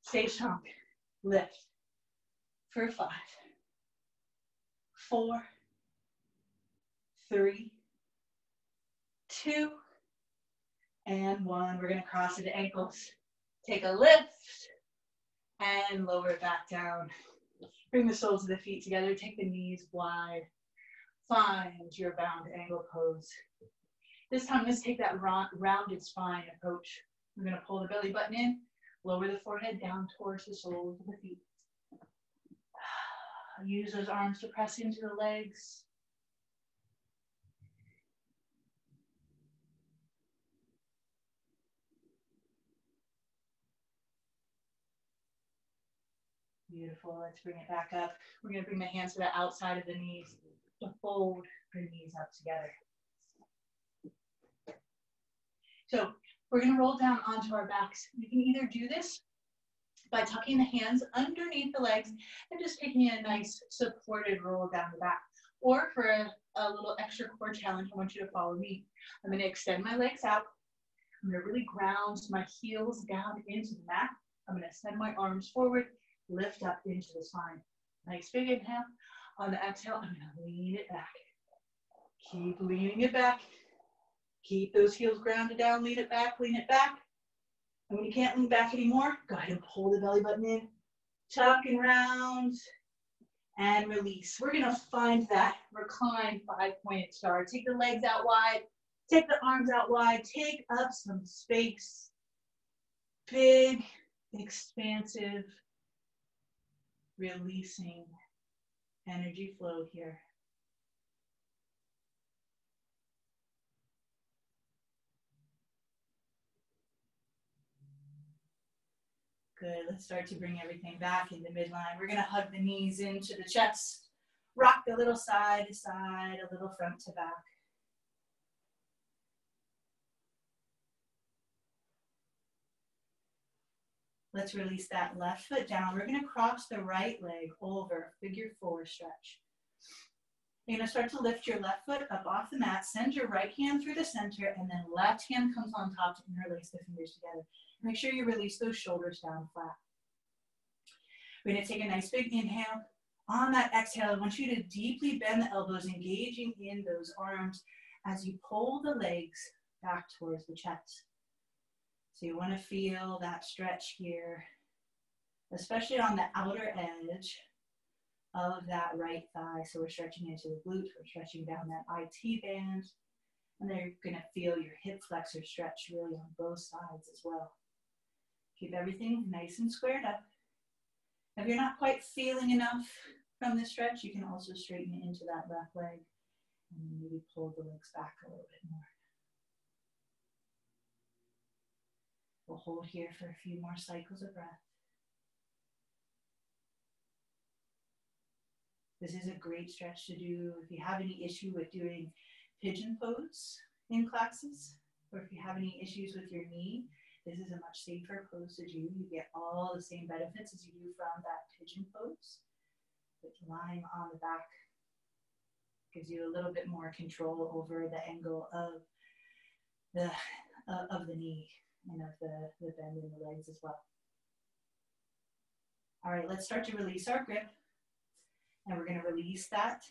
Stay strong. Lift. For 5, 4, 3, 2, and 1. We're going to cross to the ankles. Take a lift and lower it back down. Bring the soles of the feet together. Take the knees wide. Find your bound angle pose. This time, let's take that rounded spine approach. We're going to pull the belly button in, lower the forehead down towards the soles of the feet. Use those arms to press into the legs. Beautiful. Let's bring it back up. We're going to bring the hands to the outside of the knees to fold the knees up together. So we're going to roll down onto our backs. You can either do this by tucking the hands underneath the legs and just taking a nice supported roll down the back. Or for a little extra core challenge, I want you to follow me. I'm going to extend my legs out. I'm going to really ground my heels down into the mat. I'm going to send my arms forward, lift up into the spine. Nice big inhale. On the exhale, I'm going to lean it back. Keep leaning it back. Keep those heels grounded down, lean it back, lean it back. And when you can't lean back anymore, go ahead and pull the belly button in, tuck and round, and release. We're gonna find that recline 5-pointed star. Take the legs out wide, take the arms out wide, take up some space. Big, expansive, releasing energy flow here. Good, let's start to bring everything back into midline. We're gonna hug the knees into the chest. Rock a little side to side, a little front to back. Let's release that left foot down. We're gonna cross the right leg over, figure 4 stretch. You're gonna start to lift your left foot up off the mat, send your right hand through the center, and then left hand comes on top to interlace the fingers together. Make sure you release those shoulders down flat. We're gonna take a nice big inhale. On that exhale, I want you to deeply bend the elbows, engaging in those arms as you pull the legs back towards the chest. So you wanna feel that stretch here, especially on the outer edge of that right thigh. So we're stretching into the glutes, we're stretching down that IT band, and then you're gonna feel your hip flexor stretch really on both sides as well. Keep everything nice and squared up. If you're not quite feeling enough from this stretch, you can also straighten it into that left leg and maybe pull the legs back a little bit more. We'll hold here for a few more cycles of breath. This is a great stretch to do if you have any issue with doing pigeon pose in classes, or if you have any issues with your knee. This is a much safer pose to do. You get all the same benefits as you do from that pigeon pose. But lying on the back gives you a little bit more control over the angle of the knee and of the bend in the legs as well. All right, let's start to release our grip. And we're going to release that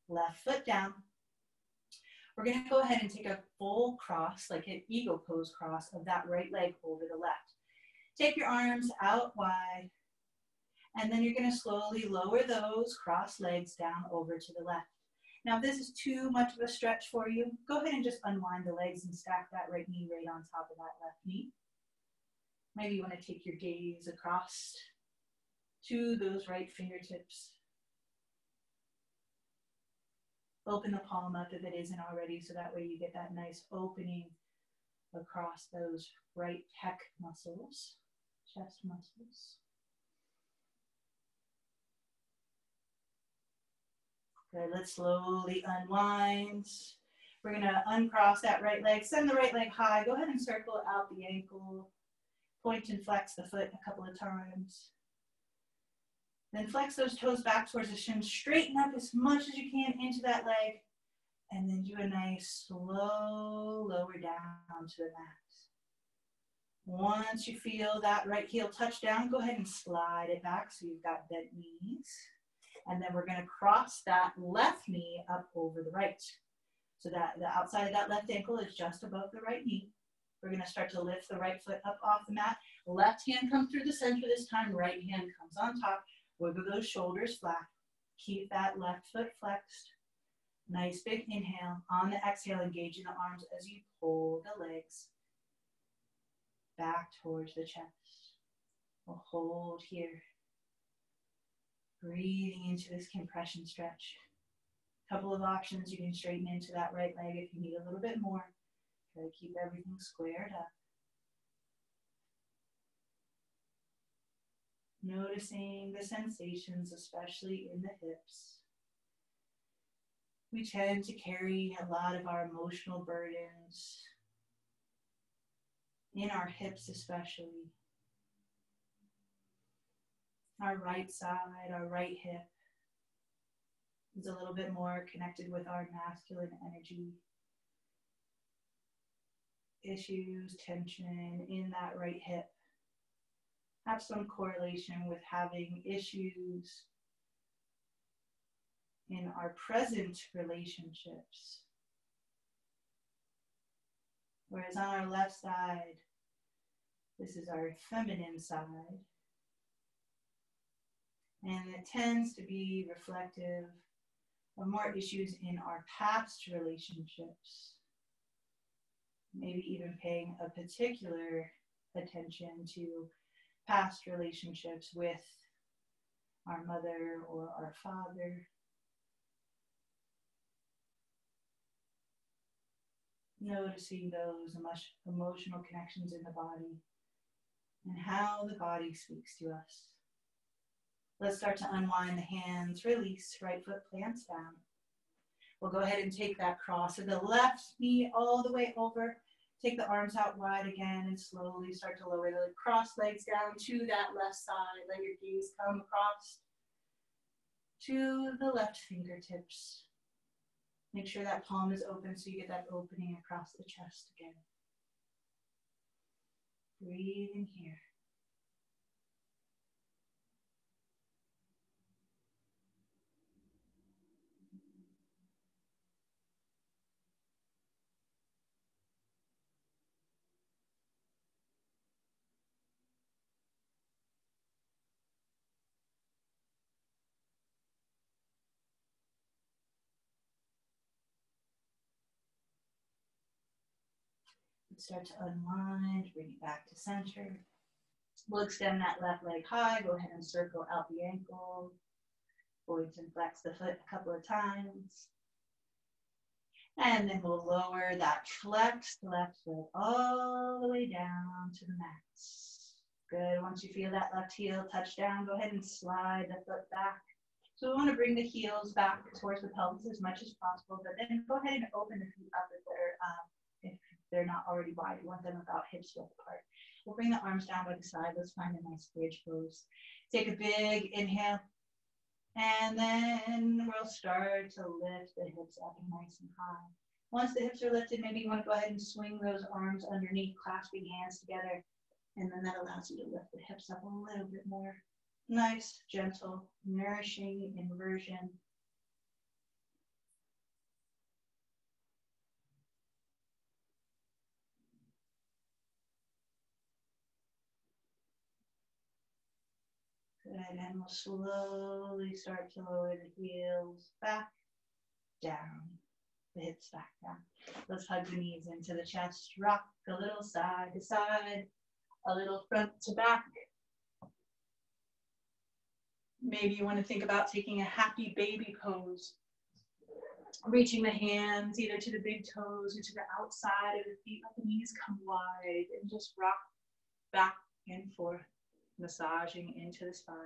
left foot down. We're going to go ahead and take a full cross, like an eagle pose cross of that right leg over the left. Take your arms out wide, and then you're going to slowly lower those cross legs down over to the left. Now, if this is too much of a stretch for you, go ahead and just unwind the legs and stack that right knee right on top of that left knee. Maybe you want to take your gaze across to those right fingertips. Open the palm up if it isn't already, so that way you get that nice opening across those right pec muscles, chest muscles. Good, let's slowly unwind. We're gonna uncross that right leg, send the right leg high, go ahead and circle out the ankle, point and flex the foot a couple of times. Then flex those toes back towards the shin, straighten up as much as you can into that leg, and then do a nice slow lower down to the mat. Once you feel that right heel touch down, go ahead and slide it back so you've got bent knees. And then we're gonna cross that left knee up over the right. So that the outside of that left ankle is just above the right knee. We're gonna start to lift the right foot up off the mat. Left hand comes through the center this time, right hand comes on top. Wiggle those shoulders flat. Keep that left foot flexed. Nice big inhale. On the exhale, engage in the arms as you pull the legs back towards the chest. We'll hold here. Breathing into this compression stretch. Couple of options. You can straighten into that right leg if you need a little bit more. Try to keep everything squared up. Noticing the sensations, especially in the hips. We tend to carry a lot of our emotional burdens in our hips, especially. Our right side, our right hip. is a little bit more connected with our masculine energy. Issues, tension in that right hip have some correlation with having issues in our present relationships. Whereas on our left side, this is our feminine side. And it tends to be reflective of more issues in our past relationships. Maybe even paying a particular attention to past relationships with our mother or our father. Noticing those emotional connections in the body and how the body speaks to us. Let's start to unwind the hands, release, right foot plants down. We'll go ahead and take that cross of the left knee all the way over. Take the arms out wide again and slowly start to lower the cross legs down to that left side. Let your gaze come across to the left fingertips. Make sure that palm is open so you get that opening across the chest again. Breathe in here. Start to unwind, bring it back to center. We'll extend that left leg high. Go ahead and circle out the ankle. Point and flex the foot a couple of times. And then we'll lower that flexed left foot all the way down to the mat. Good. Once you feel that left heel touch down, go ahead and slide the foot back. So we want to bring the heels back towards the pelvis as much as possible, but then go ahead and open the feet up if they're not already wide. You want them about hips width apart. We'll bring the arms down by the side. Let's find a nice bridge pose. Take a big inhale. And then we'll start to lift the hips up nice and high. Once the hips are lifted, maybe you want to go ahead and swing those arms underneath, clasping hands together. And then that allows you to lift the hips up a little bit more. Nice, gentle, nourishing inversion. Good, and we'll slowly start to lower the heels back, down, the hips back down. Let's hug the knees into the chest, rock a little side to side, a little front to back. Maybe you want to think about taking a happy baby pose, reaching the hands either to the big toes or to the outside of the feet. Let the knees come wide and just rock back and forth, massaging into the spine.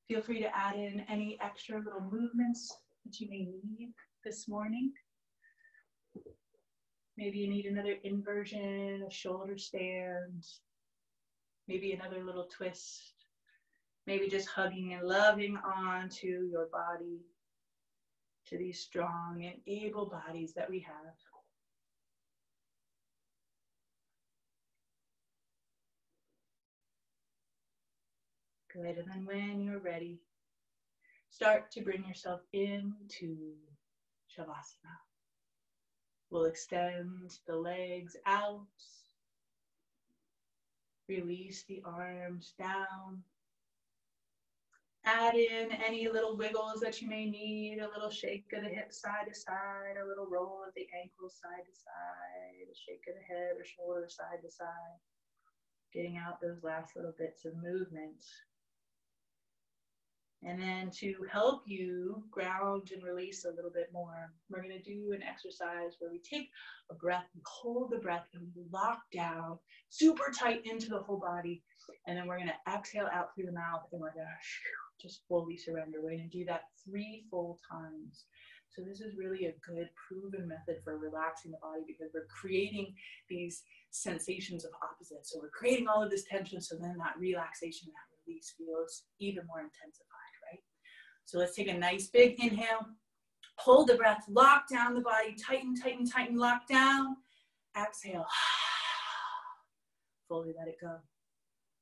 Feel free to add in any extra little movements that you may need this morning. Maybe you need another inversion, a shoulder stand, maybe another little twist. Maybe just hugging and loving on to your body, to these strong and able bodies that we have. Good, and then when you're ready, start to bring yourself into Shavasana. We'll extend the legs out, release the arms down, add in any little wiggles that you may need, a little shake of the hips side to side, a little roll of the ankles side to side, a shake of the head or shoulder side to side, getting out those last little bits of movement. And then to help you ground and release a little bit more, we're going to do an exercise where we take a breath, we hold the breath, and we lock down super tight into the whole body. And then we're going to exhale out through the mouth, and we're going to just fully surrender. We're going to do that 3 full times. So this is really a good proven method for relaxing the body, because we're creating these sensations of opposites. So we're creating all of this tension, so then that relaxation, that release feels even more intensified, right? So let's take a nice big inhale. Hold the breath, lock down the body, tighten, tighten, tighten, lock down. Exhale. Fully let it go.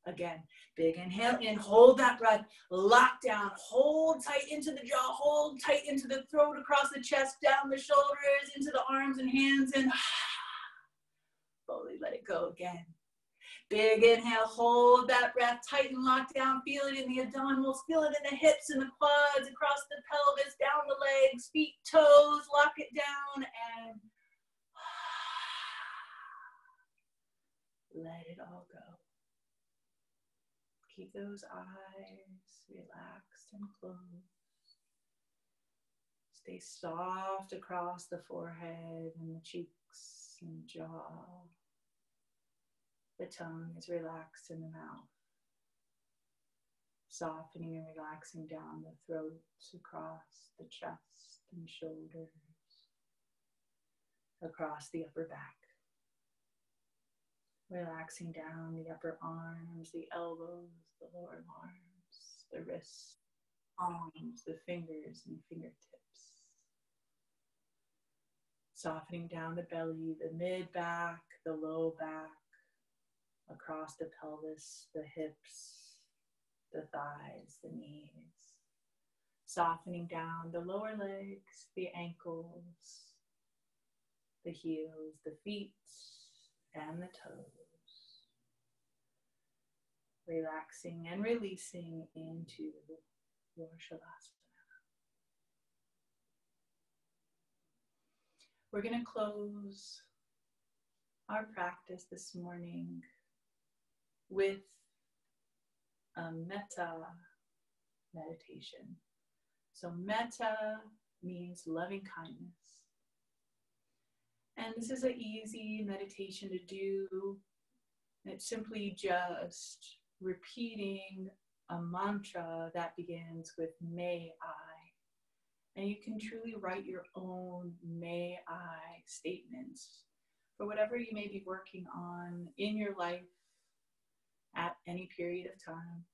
Again, big inhale in, hold that breath, lock down, hold tight into the jaw, hold tight into the throat, across the chest, down the shoulders, into the arms and hands, and fully let it go again. Big inhale, hold that breath, tighten, lock down, feel it in the abdominals, feel it in the hips and the quads, across the pelvis, down the legs, feet, toes, lock it down, and let it all go. Keep those eyes relaxed and closed. Stay soft across the forehead and the cheeks and jaw. The tongue is relaxed in the mouth. Softening and relaxing down the throat, across the chest and shoulders, across the upper back. Relaxing down the upper arms, the elbows, the lower arms, the wrists, arms, the fingers and fingertips. Softening down the belly, the mid-back, the low back, across the pelvis, the hips, the thighs, the knees. Softening down the lower legs, the ankles, the heels, the feet, and the toes. Relaxing and releasing into your Shavasana. We're going to close our practice this morning with a metta meditation. So metta means loving kindness. And this is an easy meditation to do. It's simply just repeating a mantra that begins with may I. And you can truly write your own may I statements for whatever you may be working on in your life at any period of time.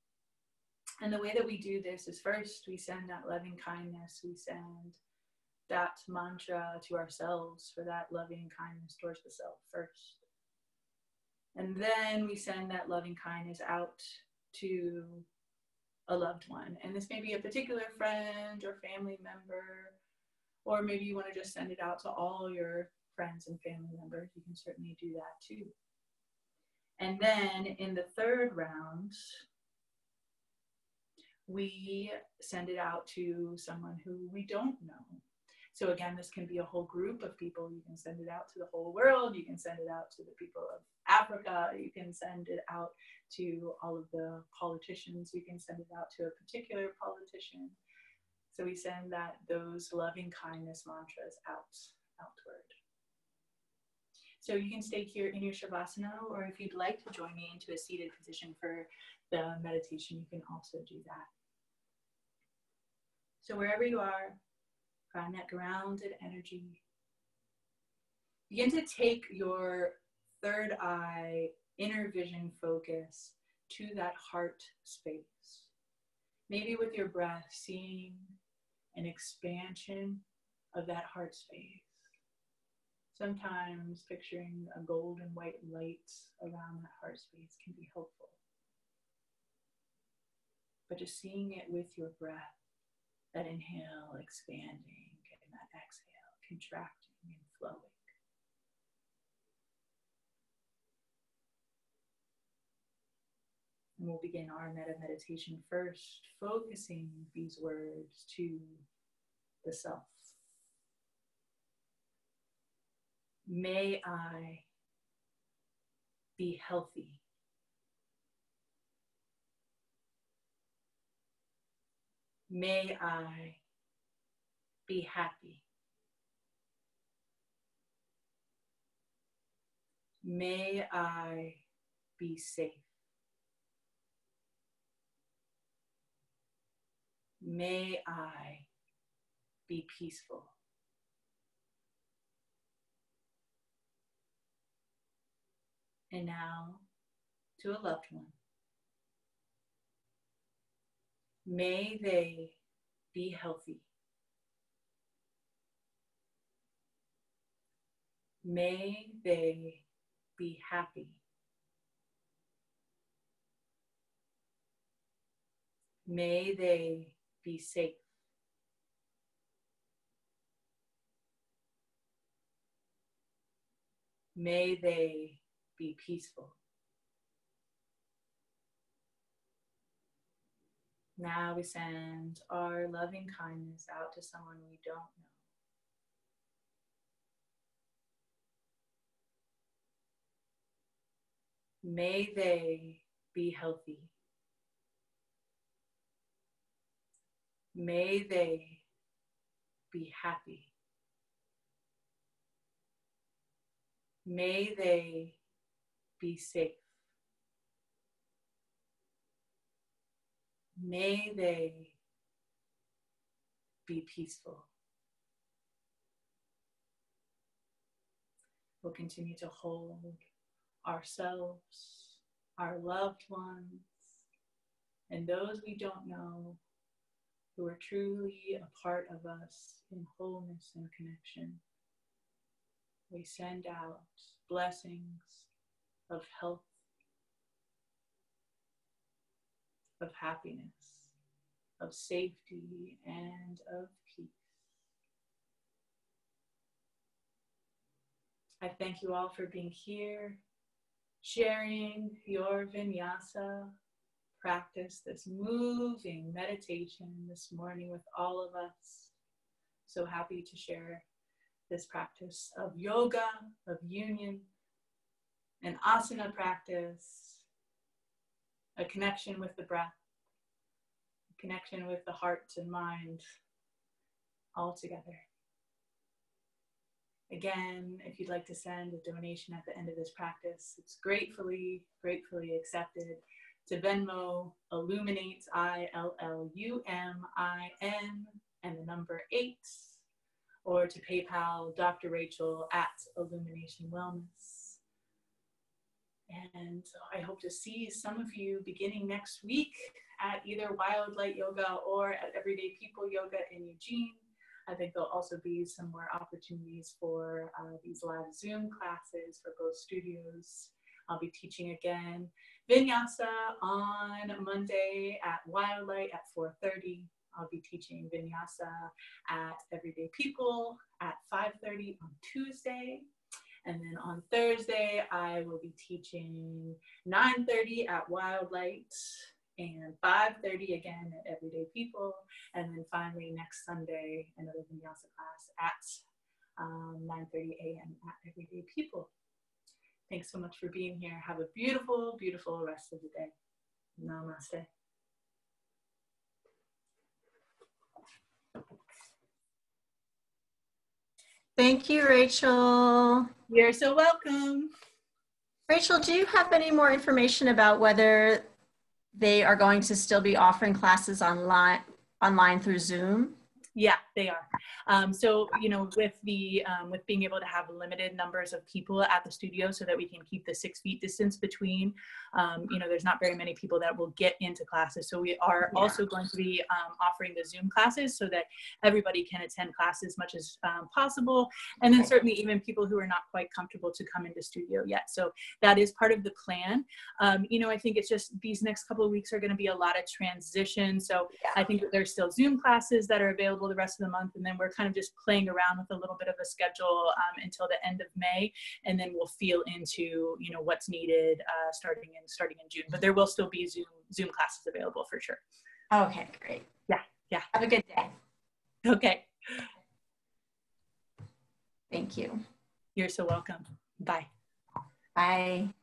And the way that we do this is, first we send that loving kindness, we send that mantra to ourselves for that loving kindness towards the self first. And then we send that loving kindness out to a loved one. And this may be a particular friend or family member, or maybe you want to just send it out to all your friends and family members. You can certainly do that too. And then in the third round, we send it out to someone who we don't know. So again, this can be a whole group of people. You can send it out to the whole world. You can send it out to the people of Africa. You can send it out to all of the politicians. You can send it out to a particular politician. So we send those loving kindness mantras outward. So you can stay here in your Shavasana, or if you'd like to join me into a seated position for the meditation, you can also do that. So wherever you are, find that grounded energy. Begin to take your third eye, inner vision focus to that heart space. Maybe with your breath, seeing an expansion of that heart space. Sometimes picturing a gold and white light around that heart space can be helpful. But just seeing it with your breath, that inhale expanding and that exhale contracting and flowing. And we'll begin our metta meditation first, focusing these words to the self. May I be healthy. May I be happy. May I be safe. May I be peaceful. And now to a loved one. May they be healthy. May they be happy. May they be safe. May they be peaceful. Now we send our loving kindness out to someone we don't know. May they be healthy. May they be happy. May they be safe. May they be peaceful. We'll continue to hold ourselves, our loved ones, and those we don't know who are truly a part of us in wholeness and connection. We send out blessings of health, of happiness, of safety, and of peace. I thank you all for being here, sharing your Vinyasa practice, this moving meditation this morning with all of us. So happy to share this practice of yoga, of union, an asana practice, a connection with the breath, a connection with the heart and mind, all together. Again, if you'd like to send a donation at the end of this practice, it's gratefully accepted to Venmo, Illuminate, ILLUMIN, and the number 8, or to PayPal, dr.rachel @Illumination Wellness. And I hope to see some of you beginning next week at either Wild Light Yoga or at Everyday People Yoga in Eugene. I think there'll also be some more opportunities for these live Zoom classes for both studios. I'll be teaching again Vinyasa on Monday at Wildlight at 4:30. I'll be teaching Vinyasa at Everyday People at 5:30 on Tuesday. And then on Thursday, I will be teaching 9:30 at Wildlight and 5:30 again at Everyday People. And then finally next Sunday, another Vinyasa class at 9:30 a.m. at Everyday People. Thanks so much for being here. Have a beautiful, beautiful rest of the day. Namaste. Thank you, Rachel. You're so welcome. Rachel, do you have any more information about whether they are going to still be offering classes online through Zoom? Yeah, they are. So, you know, with being able to have limited numbers of people at the studio so that we can keep the 6 feet distance between, you know, there's not very many people that will get into classes. So we are also going to be offering the Zoom classes so that everybody can attend class as much as possible. And then certainly even people who are not quite comfortable to come into studio yet. So that is part of the plan. You know, I think it's just these next couple of weeks are going to be a lot of transition. So I think that there's still Zoom classes that are available the rest of the month, and then we're kind of just playing around with a little bit of a schedule until the end of May, and then we'll feel into, you know, what's needed starting in June. But there will still be Zoom classes available for sure. Okay, great. Yeah. Have a good day. Okay. Thank you. You're so welcome. Bye. Bye.